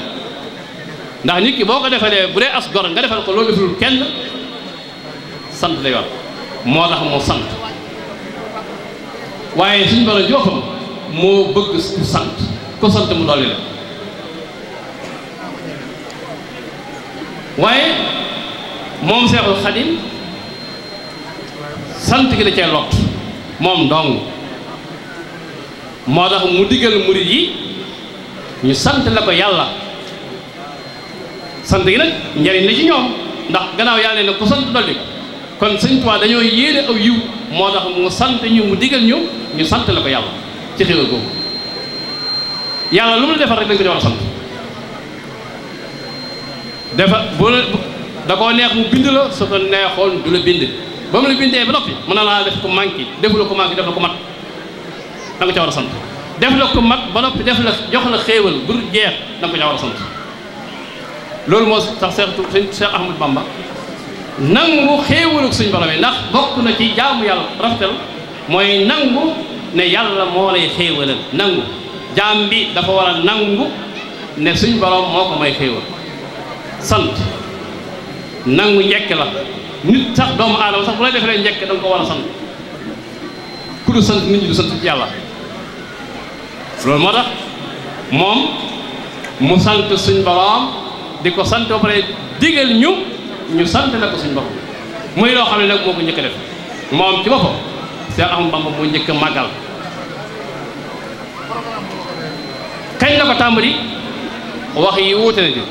ndax nit ki boo ko defalee bu dee as gor nga defal ko loolu defalul kenn sant lay wax moo tax moo sant waaye suñu borom ci boppam moo bëgg ku sant mu dolli la waaye moom Seexul Xadim sant gi da cee lot moom dong moo tax mu digal murid yi ñu sant la ko yàlla sant gi nag njariñ la ci ñoom ndax gannaaw yàlla ne ku sant dolli kon Sëñ Tuubaa dañoo yéene aw yiw moo tax mu sant ñu mu digal ñu sant la ko yàlla ci xéwal googu yàlla lu mu la defal rek dañ ko war a sant da koo neex mu bind la su ko neexoon du la bind ba mu la bindee ba noppi mën na laa def ko manqué defu la ko manqué def la ko mat da nga ca war a sant def la ko mat ba noppi def la jox la xéewal bu dul jeex da nga ko ca war a sant loolu moo tax Cheikh Ahmadou Bamba nangu xéewalug suñ borom ndax bokk na ci jaamu yàlla rafetal mooy nangu ne yàlla moo lay xéewalal nangu jaam bi dafa war a nangu ne suñ borom moo ko may xéewal sant nangu njekk la nit sax doomu aadama sax bu lay defee njekk da nga ko war a sant ku du sant nit ñi du sant ci yàlla loolu moo tax moom mu sant suñ borom di ko sant ba pare digal ñu sant la ko suñ borom muy loo xam ne nag moo ko njëkk a def moom ci boppam Cheikh Ahmadou Bamba moo njëkk a màggal kañ la ko tàmbali wax yi wuute na ci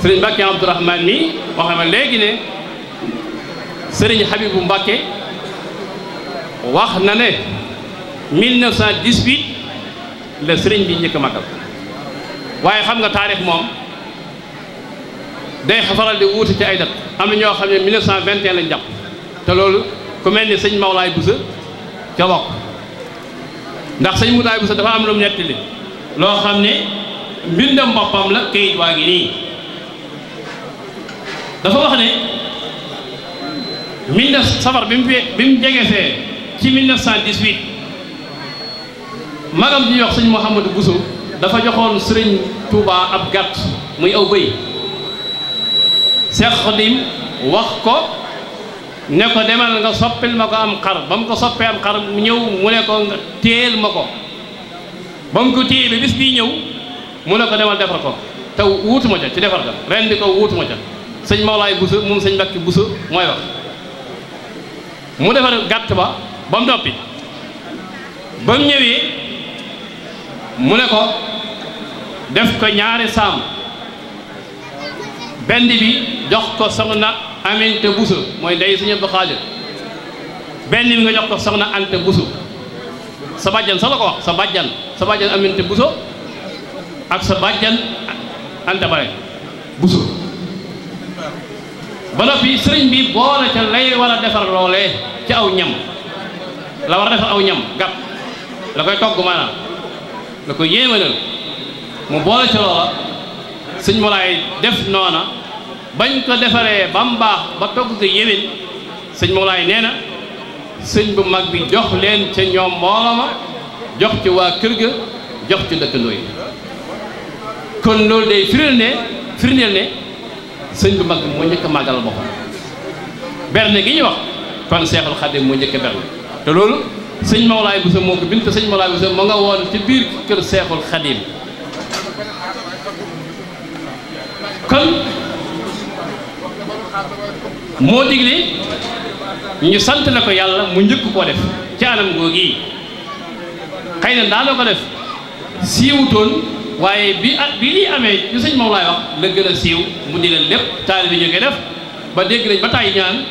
sëriñ Mbàkke Abdourahmane mi wax na ma léegi ne sëriñ Habibu Mbàkke wax na ne 1918 la sëriñ bi njëkk a màggal waaye xam nga taarix moom day faral di wuute ci ay dat am na ñoo xam ne 1921 lañ jàpp te loolu ku mel ni sëñ Mawlaay Busa ca bokk ndax sëñ Mawlaay Busa dafa am lu mu nettali loo xam ne mbindam boppam la kayit waa ngi nii dafa wax ne safar bi mu jegesee ci 1918 magam di wax sëñ Mouhamadou Bousso dafa joxoon sëriñ Touba ab gàtt muy aw bëy Seex Xadim wax ko ne ko demal nga soppil ma ko am xar ba mu ko soppee am xar mu ñëw mu ne ko nga téel ma ko ba mu ko téye ba bis bii ñëw mu ne ko demal defar ko te wuutuma ca ci defar ka ren di ko wuutuma ca sëñ Mawlaay Bousso moom sëñ Mbàkke Bousso mooy wax mu defar gàtt ba mu noppi ba mu ñëwee mu ne ko def ko ñaari saam benn bi jox ko soxna Aminta Bousso mooy ndey Sëñ Abdu Xaadir benn bi nga jox ko soxna Anta Bousso sa bàjjan sax la ko wax sa bàjjan Aminta Bousso ak sa bàjjan Anta Bare Bousso ba noppi sëriñ bi boole ca lay war a defar loolee ci aw ñam la war a defar aw ñam gàpp la koy togg maanaam la ko yéemanal mu boole ca loola sëñ Mawlaay def noona bañ ko defaree ba mu baax ba togg ko yéwén sëñ Mawlaay nee na sëñ bu mag bi jox leen ca ñoom mbooloo ma jox ci waa kër ga jox ci dëkkandoo yi kon loolu day firndeel ne sëñ bu mag bi moo njëkk a màggal boppam berne gi ñu wax kon Seexul Xaadim moo njëkk a berne te loolu sëñ Mawlaay Bousso moo ko bind te sëñ Mawlaay Bousso moo nga woon ci biir kër Seexul Xaadim kon moo digle ñu sant la ko yàlla mu njëkk koo def ci anam googi xëy na daana ko def siiwutoon waaye bi lii amee ci sëñ Mawlaay wax la gën a siiw mu digal lépp taalibe ñu koy def ba dégg nañ ba tàyyi ñaan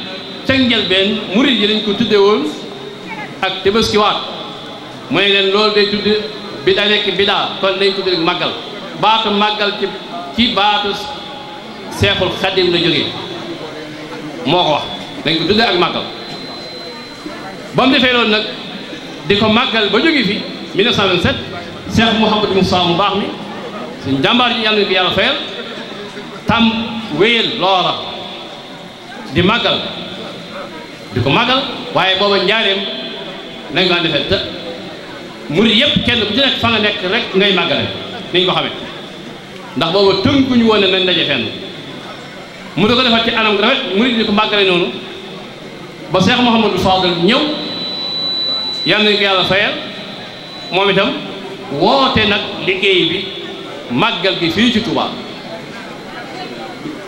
ca njëlbeen murid yi dañ ko tudde woon ak Tabaski waat mooy leen loolu day tudd bi da nekk bidaa kon dañ tudde rek màggal baatu màggal ci baatu Seexul Xadim la jógee moo ko wax dañ ko tudde ak màggal ba mu defee loolu nag di ko màggal ba jóge fi 1927 Cheikh Mouhamadou Moussa mu baax mi suñ jàmbaar ji yàlla na ko yàlla fayal tam wéyal loola di màggal di ko màggal waaye booba njaareem nañ ko daan defee te murid yëpp kenn ku ci nekk fa nga nekk rek ngay màggale niñ ko xamee ndax booba tënkuñu woon ne nañ daje fenn mu da ko defal ci anam rafet murid di ko màggale noonu ba Cheikh Mouhamadou Fadal ñëw yal nañ ko yàlla fayal moom itam woote nag liggéey bi màggal gi fii ci Touba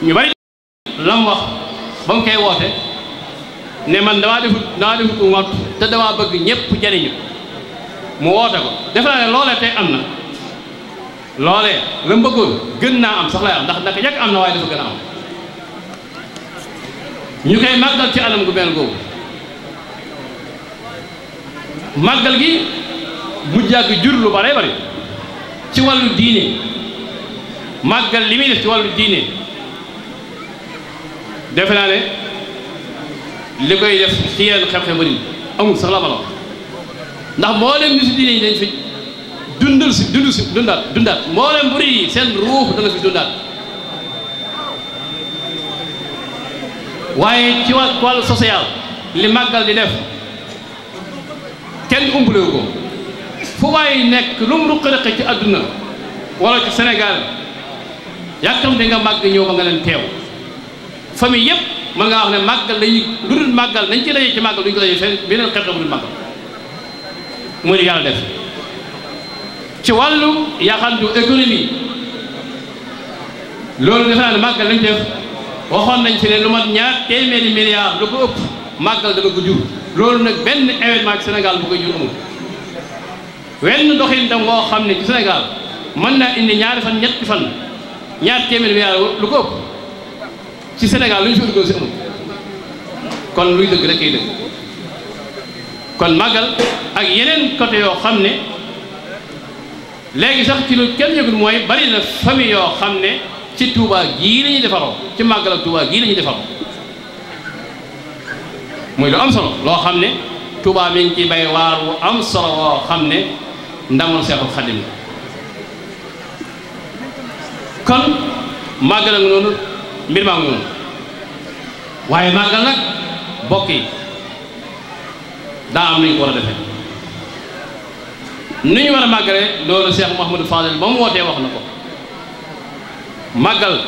ñu bari lam wax ba mu koy woote ne man damaa defut wat te damaa bëgg ñëpp jariñu mu woote ko defe naa ne loolee tey am na loolee la mu bëggoon gën naa am sax lay am ndax naka yàgg am na waaye dafa gën a am ñu koy màggal ci anam gu mel googu màggal gi mu jàgg jur lu bare bari ci wàllu diine màggal li muy def ci wàllu diine defe naa ne li koy def ci yenn xew-xew bari amul sax la ma la wax ndax mboolem ni si diine yi dañ fi dundaat mboolem buri yi seen ruux dana fi dundaat waaye ci wàllu social li màggal di def kenn umpalewu ko fu waaye nekk lu mu ruqi-ruqi ci àdduna wala ci Sénégal yàkkamte nga màgg ñëw ba nga leen teew famille yëpp mën nga wax ne màggal dañuy lu dul màggal dañ ci daje ci màggal duñ ko daje fenn beneen xew-xew bu dul màggal muy li yàlla def ci wàllu yaxantu économie loolu defe naa ne màggal lañ def waxoon nañ fi ne lu mat ñaar téeméeri milliards lu ko ëpp màggal dana ko jur loolu nag benn événement ci Sénégal bu koy jur amul wenn doxin tam woo xam ne ci Sénégal mën naa indi ñaari fan ñetti fan ñaar téeméeri milliards lu ko ëpp ci Sénégal lu ñu fi organisé amul kon luy dëgg rek kay dëgg kon màggal ak yeneen côté yoo xam ne léegi sax ci lu kenn yëgul mooy bari na famille yoo xam ne ci Touba gii la ñuy defaroo ci màggal ak Touba gii la ñuy defaroo muy lu am solo loo xam ne Touba mi ngi ciy bay waar wu am solo woo xam ne ndamul Seexul Xadim la kon màggal ak noonu mbir maa ngi noonu waaye màggal nag bokk yi daa am nañu ko war a defee ni ñu war a màggale loolu Cheikh Mouhamadou Fadel ba mu wootee wax na ko màggal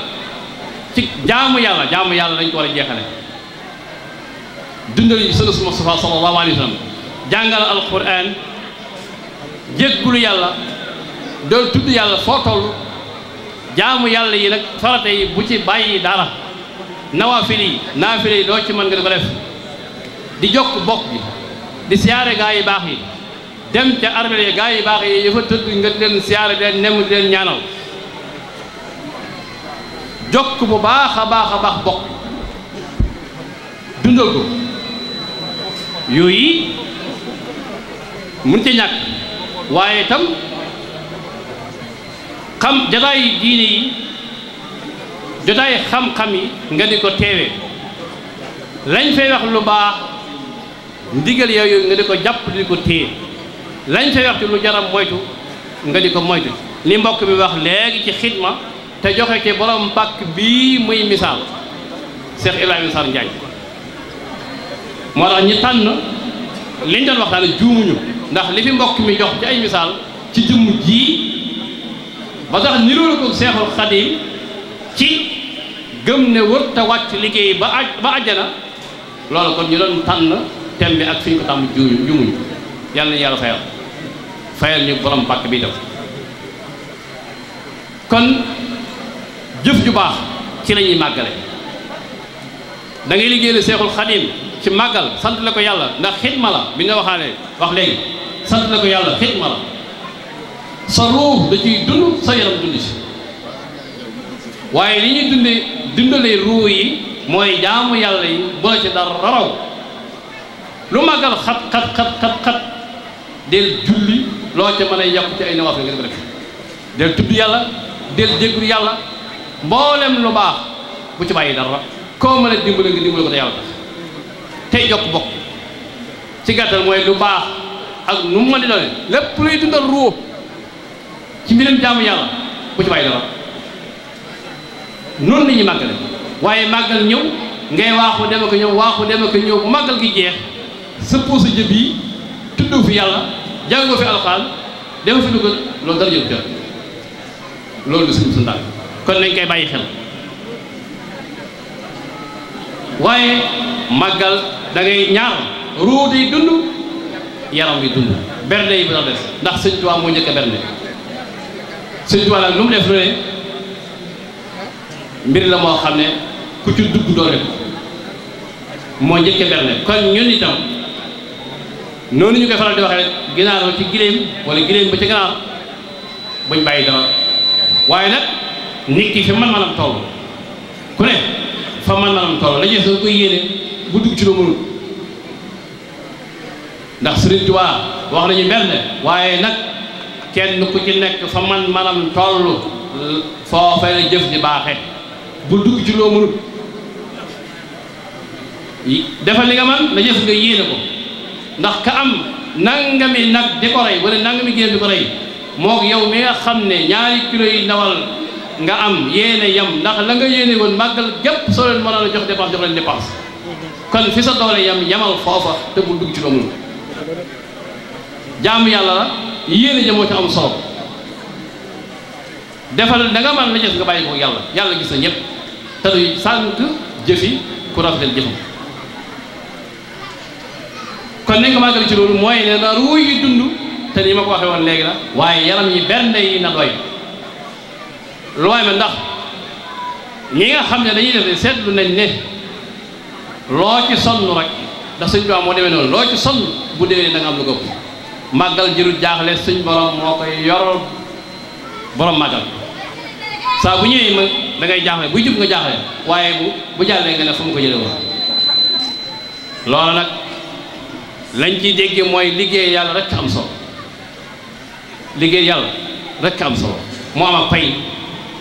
ci jaamu yàlla dañ ko war a jeexale dundal yi sunna Mustafa sallallahu alayhi wa sallam jàngal alquran jéggulu yàlla dool tudd yàlla foo toll jaamu yàlla yi nag farata yi bu ci bàyyi dara nawaafil yi doo ci mën nga di ko def di jokk bokk bi di siyaare gaa yi baax yi dem ca armeel yi gaa yi baax yi yëfa tëdd nga di leen siyaare di leen nem di leen ñaanal jokk bu baax a baax bokk dundal ko yooyu mun ci ñàkk waaye itam xam jotaay diine yi jotaay xam-xam yi nga di ko teewee lañ fay wax lu baax ndigal yooyu nga di ko jàpp di ko téye lañ fay wax ci lu jaram moytu nga di ko moytu li mbokk mi wax léegi ci xidma te joxe ci borom pàkk bii muy misaal Cheikh Ibrahima Sarr Ndiaye moo tax ñi tànn liñ doon wax daal juumuñu ndax li fi mbokk mi jox ci ay misaal ci jëmm ji ba tax niroolu ko Seexul Xadim ci gëm ne wër te wàcc liggéey ba àjjana loolu kon ñu doon tànn thème bi ak fi ñu ko tàmm juumuñu yàlla na yàlla fayal ñu borom pàkk bi def kon jëf ju baax ci la ñuy màggale da ngay liggéey la Seexul Xadim ci màggal sant la ko yàlla ndax xidma la bi nga wax léegi sant la ko yàlla xidma la sa ruux da ciy dund sa yaram dund si waaye li ñuy dundalee ruux yi mooy jaamu yàlla yi bu la ci dara raw lu màggal xat del julli loo ca mën a yokk ci ay nawaafil nga ko def del tudd yàlla del jéggul yàlla mboolem lu baax bu ci bàyyi dara koo mën a dimbale nga dimbale ko te yàlla tax tey jokk bokk ci gàttal mooy lu baax ak nu mu mën di doone lépp luy dundal ruux ci mbiram jaamu yàlla bu ci bàyyi dara noonu la ñuy màggale waaye màggal ñëw ngay waaxu dem ak ñëw bu màggal gi jeex sa puusa jëb yi tuddoo fi yàlla jàngoo fi alxuraan dem fi dugal loolu dara jël jot loolu du suñu sundaal kon nañ koy bàyyi xel waaye màggal da ngay ñaar ruu di dund yaram bi dund bernde yi bi des ndax sëñ Tuubaa moo njëkk a bernde sëñ Tuubaa nag lu mu def lu ne mbir la moo xam ne ku ci dugg doole ko moo njëkk a bernde kon ñun itam noonu ñu koy faral di waxee rek ginaar ba ci giléem wala giléem ba ci ganaar buñ bàyyi dara waaye nag nit ki fi man-manam toll ku ne fa man-manam toll la jeex da koy yéene bu dugg ci loo mënul ndax Sëriñ Tuubaa wax nañu bernde waaye nag kenn ku ci nekk fa man-manam toll foofee la jëf di baaxe bu dugg ci loo mënul defal li nga man la jëf nga yéene ko ndax ka am nangami nag di ko rey wala nangami génn di ko rey moog yow mi nga xam ne ñaari kilo yi ndawal nga am yéene yam ndax la nga yéene woon màggal gépp soo leen mënoon a jox dépense jox leen dépense kon fi sa doole yam yamal foofa te bul dugg ci loo mënul jaamu yàlla la yéene ja moo ci am solo defal da nga man la jëf nga bàyyi ko yàlla gis na ñëpp te du sànq jëfi ku rafetal jëfam kon nañ ko màggal ci loolu mooy ne na ruu yi dund te ni ma ko waxee woon léegi la waaye yaram yi bernde yi na doy looy ma ndax ñi nga xam ne dañuy def ne seetlu nañ ne loo ci sonn rek ndax sëñ Tuubaa moo demee noonu loo ci sonn bu déwénee da nga am lu gëpp màggal jërul jaaxle suñ borom moo koy yor borom màggal saa bu ñëwee ma da ngay jaaxle buy jub nga jaaxle waaye bu jàllee nga ne fu mu ko jëlee woon loolu nag lañ ciy déggee mooy liggéey yàlla rek am solo liggéey yàlla rek am solo moo am ak pay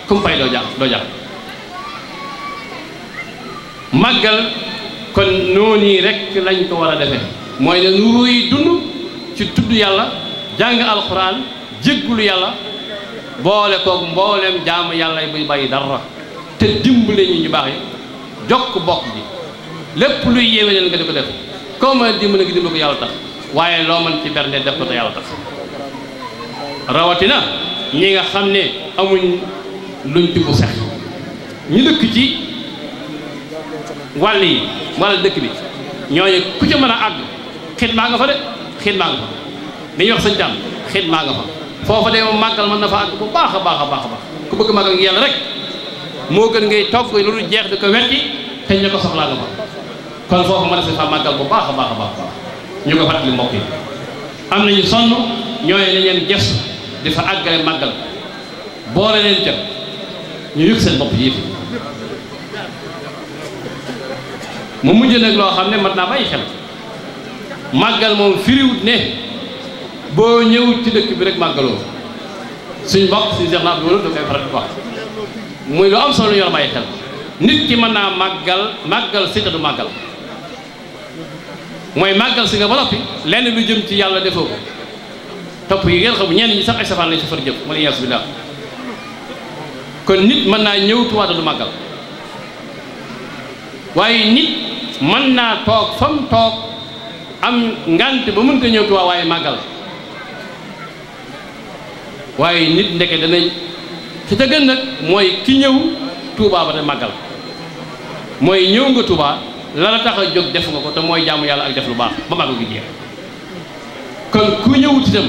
kum pay doo jàpp màggal kon noonu rek lañ ko war a defee mooy ne nu ruy dund ci tudd yàlla jàng alxuraan jéggulu yàlla boole koog mbooleem jaamu yàlla yi buy bàyyi dara te dimbale ñu baax yi jokk bokk bi lépp luy yéwénal nga di ko def koo mën a dimbale nga dimbale ko yàlla tax waaye loo mën ci bernde def ko te yàlla tax rawatina ñi nga xam ne amuñ luñ tibb sax ñu dëkk ci wàll yi wala dëkk bi ñooñu ku ca mën a àgg xidmaa nga fa de xidmaa nga fa li ñuy wax sëñ Tall xidmaa nga fa foofa de moom màggal mën na fa àgg bu baax a baax a baax a baax ku bëgg màggal ngi yàlla rek moo gën ngay togg lu dul jeex di ko wetti te ñu ko soxlaa nga fa kon foofu mën na si fa màggal bu baax a baax a baax ñu ko fàttali mbokk yi am nañu sonn ñooñu dañ leen gestu di fa àggale màggal boole leen ca ñu yëg seen bopp yëpp mu mujj nag loo xam ne mat naa bàyyi xel màggal moom firiwut ne boo ñëwut ci dëkk bi rek màggaloo suñ mbokk si Cheikh Abdou da koy faral di wax muy lu am solo lu ñu war a bàyyi xel nit ki mën naa màggal si te du màggal mooy màggal si nga ba noppi lenn lu jëm ci yàlla defoo ko topp yi ngeen xam ñenn ñi sax ay safaan lañ si far jëf wala yaasu billah kon nit mën naa ñëw Tuubaa te du màggal waaye nit mën naa toog fa mu toog am ngant ba mënta ñëw Tuubaa waaye màggal waaye nit ndeke danañ ci te gën nag mooy ki ñëw Tuubaa ba te màggal mooy ñëw nga Tuubaa la la tax a jóg def nga ko te mooy jaamu yàlla ak def lu baax ba màggal gi jeex kon ku ñëwut itam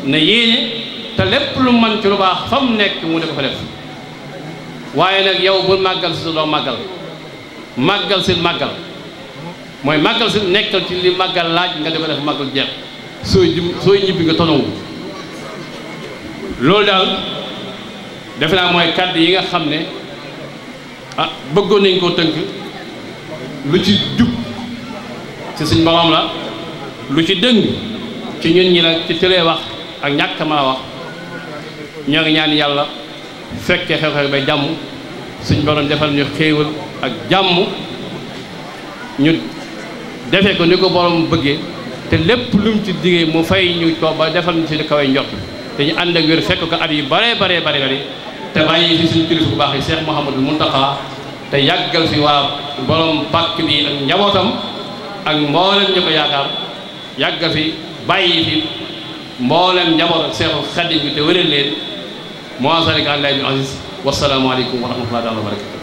na yéene te lépp lu man ci lu baax fa mu nekk mu ne ko fa def waaye nag yow bul màggal si doo màggal màggal si màggal mooy màggal si nekkal ci li màggal laaj nga di ko def màggal jeex sooy ñibbi nga tonawu loolu daal defe naa mooy kàddu yi nga xam ne ah bëggoon nañ koo tënk lu ci jub ci suñ borom la lu ci dëng ci ñun ñi la ci tëlee wax ak ñàkk mën a wax ñoo ngi ñaan yàlla fekke xew-xew bay jàmm suñ borom defal ñu xéewal ak jàmm ñu defee ko ni ko borom bëggee te lépp lu mu ci diggee mu fay ñu ko ba defal ñu ci kaway njort te ñu ànd ak wér fekk ko at yu bare te bàyyi fi suñu kilifa bu baax yi Cheikh Mouhamadou Mountakha te yàggal fi waa borom pàkk bi ak njabootam ak mboolem ñu ko yaakaar yàggal fi bàyyi fi mboolem njaboot ak Seexul Xadiim bi te wéral leen moo salika an lay bi aziz wasalaamu aleykum wa rahmatullahi wa barakatu